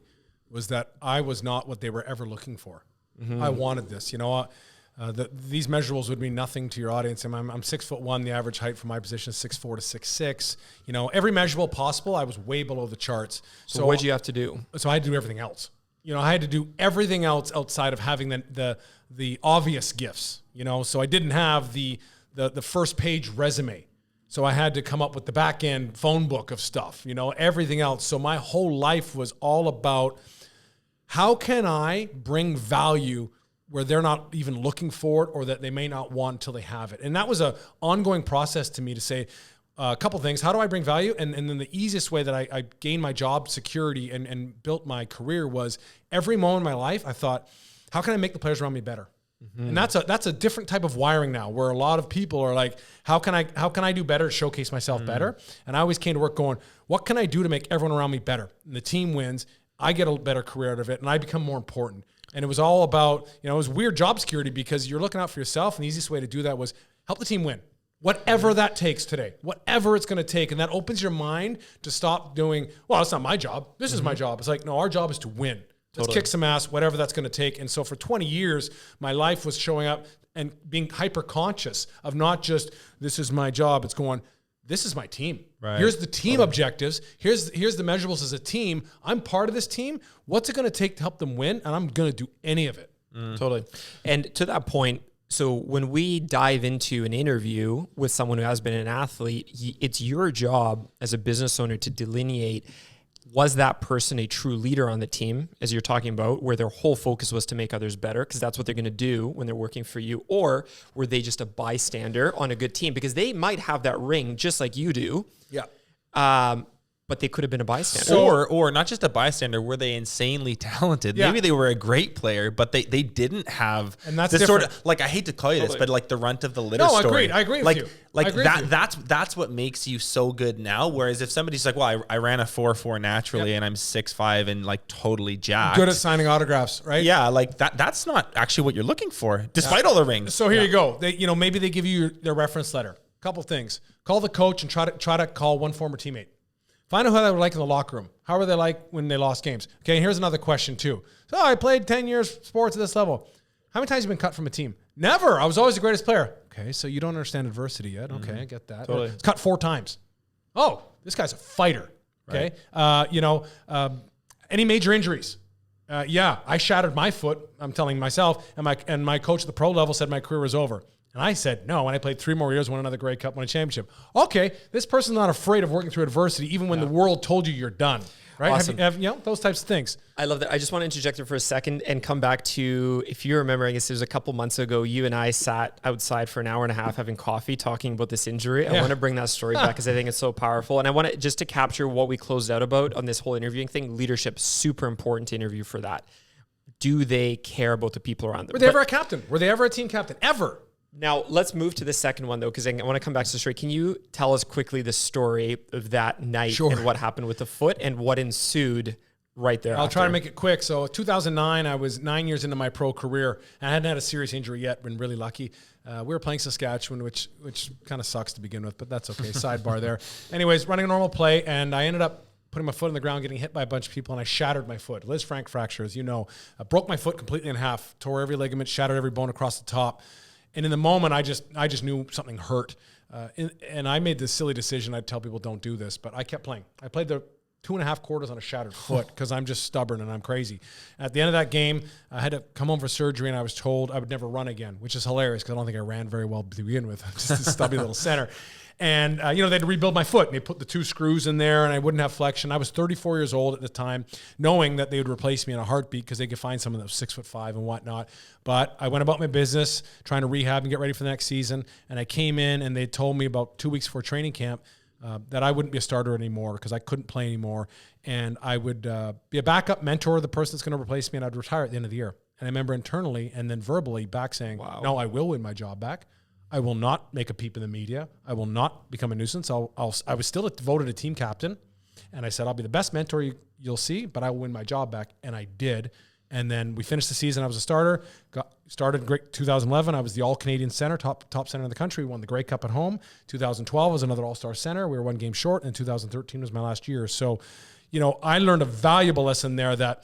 was that I was not what they were ever looking for. I wanted this. These measurables would mean nothing to your audience. I'm 6'1". The average height for my position is 6'4" to 6'6". Every measurable possible, I was way below the charts. So what did you have to do? So I had to do everything else. I had to do everything else outside of having the obvious gifts, so I didn't have the first page resume. So I had to come up with the back end phone book of stuff, everything else. So my whole life was all about how can I bring value where they're not even looking for it, or that they may not want until they have it. And that was an ongoing process to me to say, a couple things. How do I bring value? And then the easiest way that I gained my job security and built my career was every moment in my life, I thought, how can I make the players around me better? And that's a different type of wiring now, where a lot of people are like, how can I do better to showcase myself better? And I always came to work going, what can I do to make everyone around me better? And the team wins. I get a better career out of it, and I become more important. And it was all about, it was weird job security, because you're looking out for yourself. And the easiest way to do that was help the team win. Whatever that takes today, whatever it's going to take. And that opens your mind to stop doing, well, it's not my job. This is my job. It's like, no, our job is to win. Let's kick some ass, whatever that's going to take. And so for 20 years, my life was showing up and being hyper conscious of not just, this is my job. It's going, this is my team. Right. Here's the team objectives. Here's the measurables as a team. I'm part of this team. What's it going to take to help them win? And I'm going to do any of it. Totally. And to that point, so when we dive into an interview with someone who has been an athlete, it's your job as a business owner to delineate, was that person a true leader on the team, as you're talking about, where their whole focus was to make others better, because that's what they're going to do when they're working for you, or were they just a bystander on a good team? Because they might have that ring just like you do. Yeah. But they could have been a bystander. Or not just a bystander, were they insanely talented? Yeah. Maybe they were a great player, but they didn't have, and that's this sort of, like, I hate to call you this, but like the runt of the litter story. I agree with you. Like that's what makes you so good now. Whereas if somebody's like, well, I ran a 4.4 naturally, and I'm 6'5" and like totally jacked. Good at signing autographs, right? Yeah, like that's not actually what you're looking for, despite all the rings. So here you go. Maybe they give you their reference letter. Couple things. Call the coach and try to call one former teammate. Find out how they were like in the locker room. How were they like when they lost games? Okay, and here's another question too. So I played 10 years sports at this level. How many times have you been cut from a team? Never. I was always the greatest player. Okay, so you don't understand adversity yet. Okay, I get that. Totally. It's cut 4 times. Oh, this guy's a fighter. Okay. Right. Any major injuries? Yeah, I shattered my foot. I'm telling myself, and my coach at the pro level said my career was over. And I said, no, and I played 3 more years, won another Grey Cup, won a championship. Okay, this person's not afraid of working through adversity, even when the world told you you're done. Right? Awesome. Have those types of things. I love that. I just want to interject there for a second and come back to, if you remember, I guess it was a couple months ago, you and I sat outside for an hour and a half having coffee talking about this injury. I want to bring that story back because I think it's so powerful. And I want to, just to capture what we closed out about on this whole interviewing thing, leadership, super important to interview for that. Do they care about the people around them? Were they ever a captain? Were they ever a team captain? Ever? Now, let's move to the second one, though, because I want to come back to the story. Can you tell us quickly the story of that night and what happened with the foot and what ensued right there. I'll try to make it quick. So 2009, I was 9 years into my pro career. I hadn't had a serious injury yet. Been really lucky. We were playing Saskatchewan, which kind of sucks to begin with, but that's okay. Sidebar there. Anyways, running a normal play, and I ended up putting my foot on the ground, getting hit by a bunch of people, and I shattered my foot. Liz Frank fracture, as you know. I broke my foot completely in half, tore every ligament, shattered every bone across the top. And in the moment, I just knew something hurt. And I made this silly decision. I'd tell people, don't do this, but I kept playing. I played the 2.5 quarters on a shattered foot because I'm just stubborn and I'm crazy. At the end of that game, I had to come home for surgery, and I was told I would never run again, which is hilarious because I don't think I ran very well to begin with. I'm just a stubby little center. And, they had to rebuild my foot, and they put the 2 screws in there, and I wouldn't have flexion. I was 34 years old at the time, knowing that they would replace me in a heartbeat because they could find someone that was 6'5" and whatnot. But I went about my business, trying to rehab and get ready for the next season. And I came in, and they told me about 2 weeks before training camp that I wouldn't be a starter anymore because I couldn't play anymore. And I would be a backup mentor of the person that's going to replace me, and I'd retire at the end of the year. And I remember internally and then verbally back saying, no, I will win my job back. I will not make a peep in the media. I will not become a nuisance. I was still voted a team captain, and I said, I'll be the best mentor you'll see, but I will win my job back, and I did. And then we finished the season. I was a starter. Started great 2011. I was the All-Canadian center, top center in the country. Won the Grey Cup at home. 2012 was another All-Star center. We were 1 game short, and 2013 was my last year. So, I learned a valuable lesson there that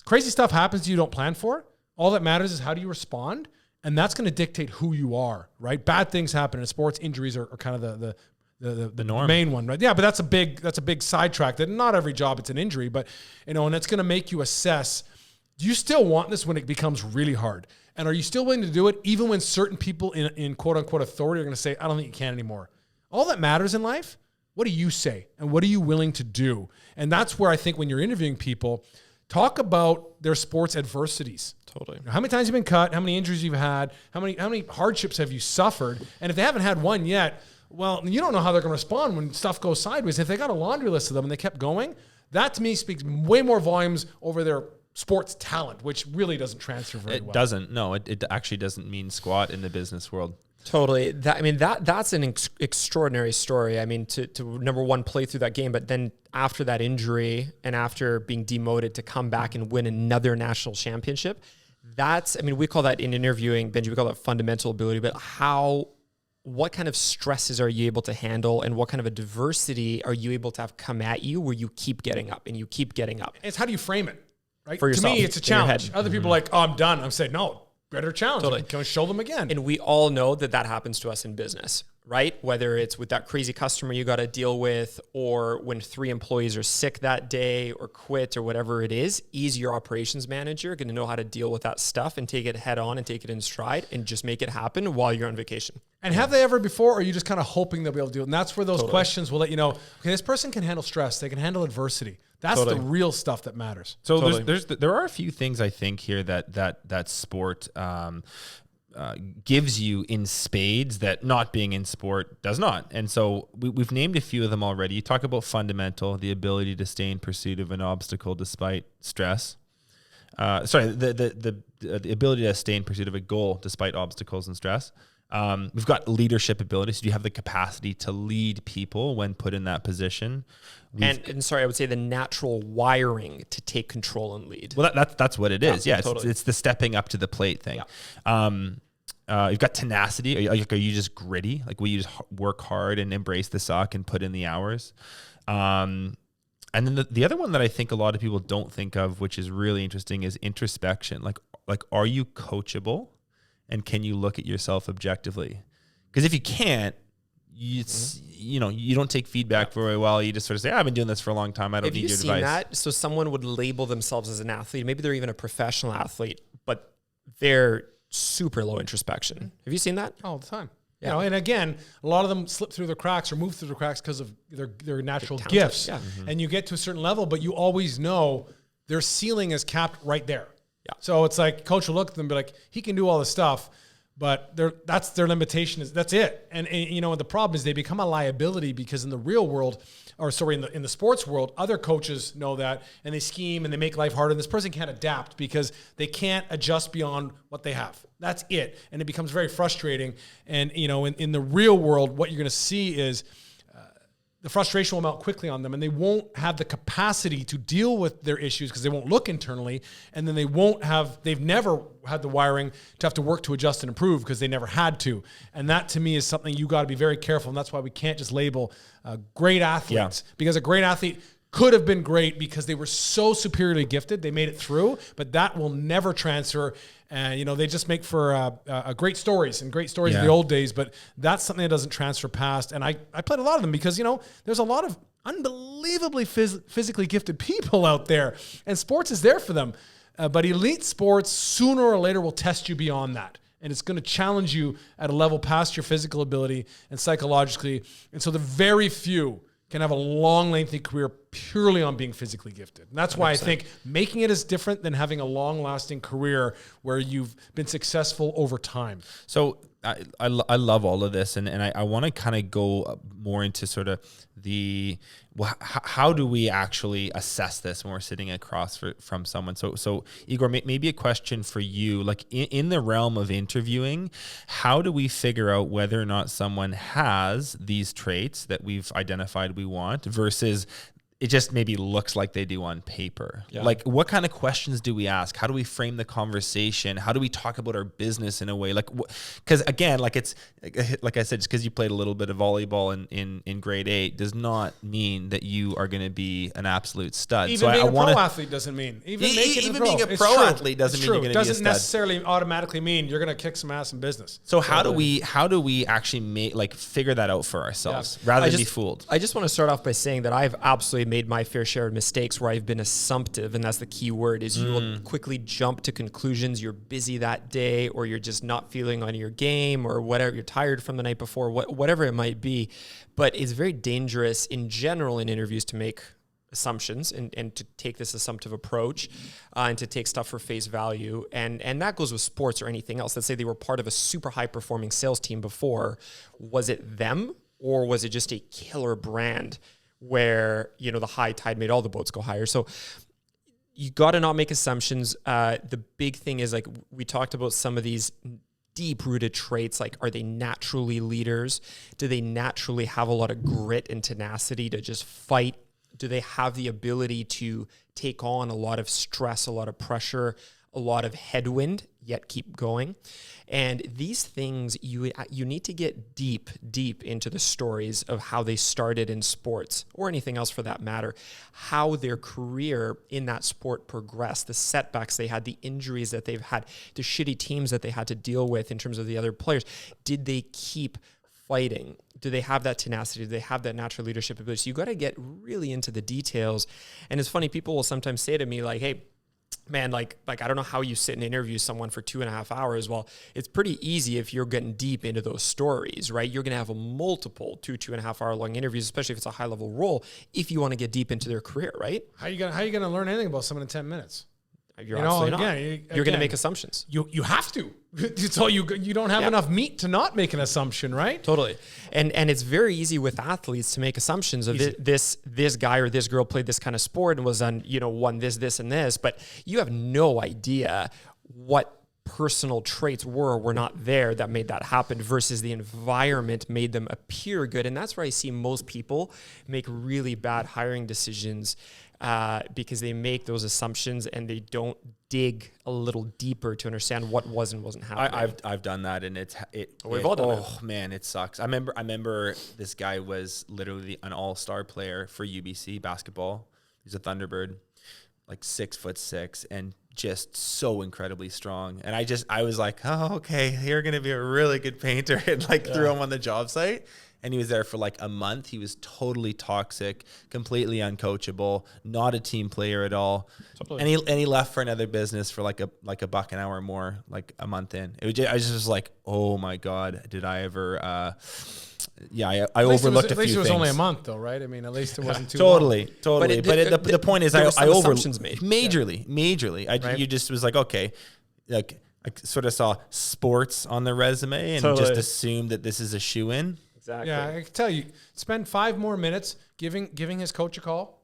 crazy stuff happens to you don't plan for. All that matters is how do you respond. And that's going to dictate who you are, right? Bad things happen in sports. Injuries are kind of the norm. Main one, right? Yeah, but that's a big sidetrack. That not every job it's an injury, but and it's going to make you assess: do you still want this when it becomes really hard? And are you still willing to do it even when certain people in quote unquote authority are going to say, "I don't think you can anymore." All that matters in life, what do you say and what are you willing to do? And that's where I think when you're interviewing people, talk about their sports adversities. Totally. How many times you've been cut? How many injuries you've had? How many hardships have you suffered? And if they haven't had one yet, well, you don't know how they're going to respond when stuff goes sideways. If they got a laundry list of them and they kept going, that to me speaks way more volumes over their sports talent, which really doesn't transfer very well. It doesn't. No, it actually doesn't mean squat in the business world. Totally. That's an extraordinary story. I mean, to number one, play through that game, but then after that injury and after being demoted to come back and win another national championship, we call that in interviewing, Benji, we call that fundamental ability, but what kind of stresses are you able to handle and what kind of a diversity are you able to have come at you where you keep getting up and you keep getting up? It's how do you frame it, right? For yourself, to me, it's a challenge. Other people are like, oh, I'm done. I'm saying, no, better challenge. Totally. Can we show them again? And we all know that happens to us in business, right? Whether it's with that crazy customer you got to deal with or when 3 employees are sick that day or quit or whatever it is your operations manager going to know how to deal with that stuff and take it head on and take it in stride and just make it happen while you're on vacation. And have they ever before, or are you just kind of hoping they'll be able to do it? And that's where those questions will let you know, okay, this person can handle stress. They can handle adversity. That's the real stuff that matters. So there are a few things I think here that sport gives you in spades that not being in sport does not. And so we've named a few of them already. You talk about fundamental, the ability to stay in pursuit of an obstacle despite stress. The ability to stay in pursuit of a goal despite obstacles and stress. We've got leadership ability. So you have the capacity to lead people when put in that position. And I would say the natural wiring to take control and lead. Well, that's what it is. Yeah, totally. It's the stepping up to the plate thing. Yeah. You've got tenacity. Are you just gritty? Like, will you just work hard and embrace the suck and put in the hours? And then the other one that I think a lot of people don't think of, which is really interesting, is introspection. Like, are you coachable? And can you look at yourself objectively? Because if you can't, you don't take feedback very well. You just sort of say, I've been doing this for a long time. I don't need your advice. Have you seen that? So someone would label themselves as an athlete. Maybe they're even a professional athlete, but they're super low introspection. Have you seen that? All the time. Yeah. And again, a lot of them slip through the cracks or move through the cracks because of their natural gifts. Yeah. And you get to a certain level, but you always know their ceiling is capped right there. Yeah. So it's like coach will look at them and be like, he can do all this stuff, but that's their limitation. That's it. And the problem is they become a liability because in the real world, in the sports world, other coaches know that and they scheme and they make life harder. And this person can't adapt because they can't adjust beyond what they have. That's it. And it becomes very frustrating. And, in the real world, what you're going to see is the frustration will mount quickly on them, and they won't have the capacity to deal with their issues because they won't look internally, and then they've never had the wiring to have to work to adjust and improve because they never had to. And that to me is something you got to be very careful. And that's why we can't just label great athletes, because a great athlete could have been great because they were so superiorly gifted. They made it through, but that will never transfer. And, they just make for great stories in the old days, but that's something that doesn't transfer past. And I played a lot of them because, there's a lot of unbelievably physically gifted people out there, and sports is there for them. But elite sports sooner or later will test you beyond that. And it's going to challenge you at a level past your physical ability and psychologically. And so the very few can have a long, lengthy career purely on being physically gifted. And that's why 100%. I think making it is different than having a long-lasting career where you've been successful over time. So I love all of this, and I want to kind of go more into sort of how do we actually assess this when we're sitting across from someone? So Igor, maybe a question for you, like in the realm of interviewing, how do we figure out whether or not someone has these traits that we've identified we want versus it just maybe looks like they do on paper? Yeah. Like, what kind of questions do we ask? How do we frame the conversation? How do we talk about our business in a way? Like, because again, like it's like I said, just because you played a little bit of volleyball in grade 8 does not mean that you are going to be an absolute stud. Even being a pro athlete doesn't mean even being a pro athlete doesn't mean you're going to be a stud. Doesn't necessarily automatically mean you're going to kick some ass in business. So how do we actually figure that out for ourselves rather than be fooled? I just want to start off by saying that I've absolutely made my fair share of mistakes where I've been assumptive, and that's the key word, is you will quickly jump to conclusions. You're busy that day, or you're just not feeling on your game, or whatever, you're tired from the night before, whatever it might be. But it's very dangerous in general in interviews to make assumptions and to take this assumptive approach and to take stuff for face value. And that goes with sports or anything else. Let's say they were part of a super high performing sales team before. Was it them, or was it just a killer brand where, the high tide made all the boats go higher? So you got to not make assumptions. The big thing is, like, we talked about some of these deep-rooted traits, like, are they naturally leaders? Do they naturally have a lot of grit and tenacity to just fight? Do they have the ability to take on a lot of stress, a lot of pressure, a lot of headwind, yet keep going? And these things, you need to get deep into the stories of how they started in sports, or anything else for that matter, how their career in that sport progressed, the setbacks they had, the injuries that they've had, the shitty teams that they had to deal with in terms of the other players. Did they keep fighting? Do they have that tenacity? Do they have that natural leadership ability? So you got to get really into the details. And it's funny, people will sometimes say to me, like, hey, man, like I don't know how you sit and interview someone for 2.5 hours. Well, it's pretty easy if you're getting deep into those stories, right? You're going to have a multiple 2.5 hour long interviews, especially if it's a high level role, if you want to get deep into their career, right? How are you going to learn anything about someone in 10 minutes? You're going to make assumptions. You have to. So you don't have enough meat to not make an assumption, right? Totally. And it's very easy with athletes to make assumptions of this guy or this girl played this kind of sport and was on, won this and this, but you have no idea what personal traits were or were not there that made that happen versus the environment made them appear good. And that's where I see most people make really bad hiring decisions, because they make those assumptions and they don't dig a little deeper to understand what was and wasn't happening. I've done that, and we've all done it. Oh man, it sucks. I remember this guy was literally an all-star player for UBC basketball. He's a Thunderbird, like 6'6", and just so incredibly strong. And I was like, oh, okay, you're gonna be a really good painter, and threw him on the job site. And he was there for like a month. He was totally toxic, completely uncoachable, not a team player at all. Totally. And he left for another business for like a buck an hour more, like a month in. I just was like, oh my God, did I ever? I overlooked a few things. At least it was only a month, though, right? I mean, at least it wasn't too totally. long. But the point is, I overlooked majorly. Right? You just was like, okay, like I sort of saw sports on the resume and just assumed that this is a shoe-in. Exactly. Yeah, I can tell you, spend 5 more minutes giving his coach a call,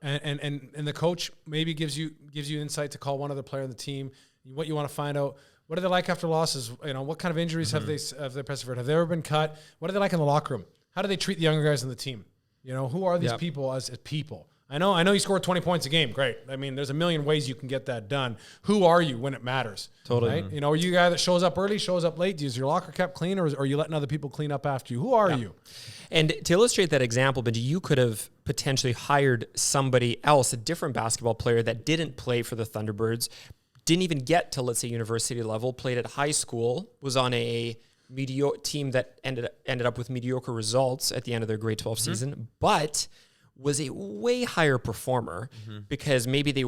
and the coach maybe gives you insight to call one other player on the team. What you want to find out: what are they like after losses? What kind of injuries have they persevered? Have they ever been cut? What are they like in the locker room? How do they treat the younger guys on the team? Who are these people as people? I know you scored 20 points a game. Great. I mean, there's a million ways you can get that done. Who are you when it matters? Totally. Right? Are you a guy that shows up early, shows up late? Is your locker kept clean, or are you letting other people clean up after you? Who are you? And to illustrate that example, but you could have potentially hired somebody else, a different basketball player that didn't play for the Thunderbirds, didn't even get to, let's say, university level, played at high school, was on a team that ended up with mediocre results at the end of their grade 12 season, but was a way higher performer because maybe they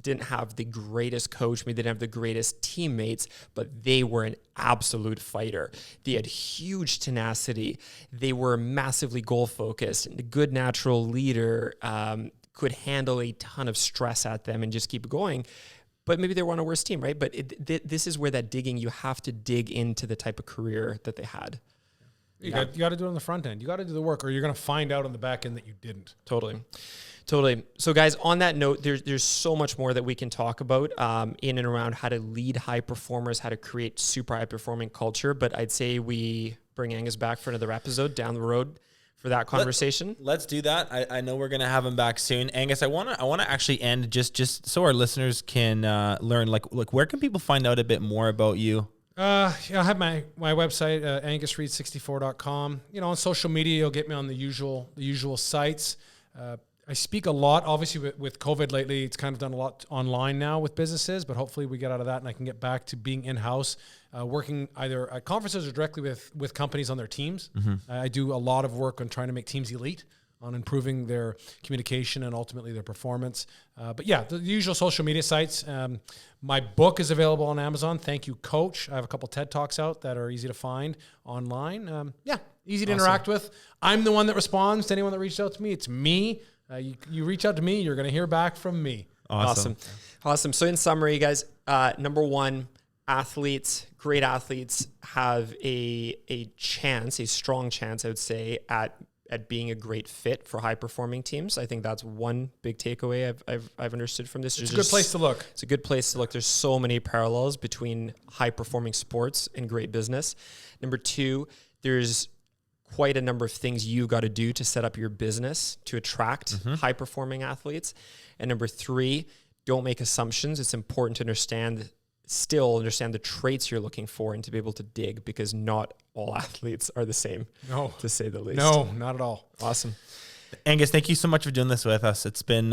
didn't have the greatest coach, maybe they didn't have the greatest teammates, but they were an absolute fighter. They had huge tenacity. They were massively goal focused, and a good natural leader, could handle a ton of stress at them and just keep going. But maybe they were on a worse team, right? But this is where that you have to dig into the type of career that they had. You got to do it on the front end. You got to do the work, or you're going to find out on the back end that you didn't. Totally. So guys, on that note, there's so much more that we can talk about in and around how to lead high performers, how to create super high performing culture. But I'd say we bring Angus back for another episode down the road for that conversation. Let's do that. I know we're going to have him back soon. Angus, I want to actually end just so our listeners can learn, like where can people find out a bit more about you? I have my website, angusreid64.com. On social media, you'll get me on the usual sites. I speak a lot. Obviously, with COVID lately, it's kind of done a lot online now with businesses, but hopefully we get out of that and I can get back to being in-house, working either at conferences or directly with companies on their teams. I do a lot of work on trying to make teams elite, on improving their communication and ultimately their performance. But yeah, the usual social media sites. My book is available on Amazon. Thank you, Coach. I have a couple TED Talks out that are easy to find online. Easy to interact with. I'm the one that responds to anyone that reached out to me. It's me. You reach out to me, you're going to hear back from me. Awesome. So in summary, guys, number one, great athletes have a strong chance, I would say, at being a great fit for high performing teams. I think that's one big takeaway I've understood from this. It's a good place to look. It's a good place to look. There's so many parallels between high performing sports and great business. Number two, there's quite a number of things you got to do to set up your business to attract high performing athletes. And number three, don't make assumptions. It's important to understand the traits you're looking for and to be able to dig, because not all athletes are the same, to say the least. No, not at all. Awesome. Angus, thank you so much for doing this with us. It's been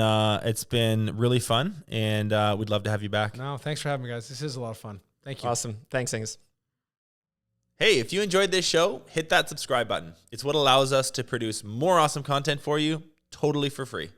really fun, and we'd love to have you back. No, thanks for having me, guys. This is a lot of fun. Thank you. Awesome. Thanks, Angus. Hey, if you enjoyed this show, hit that subscribe button. It's what allows us to produce more awesome content for you, totally for free.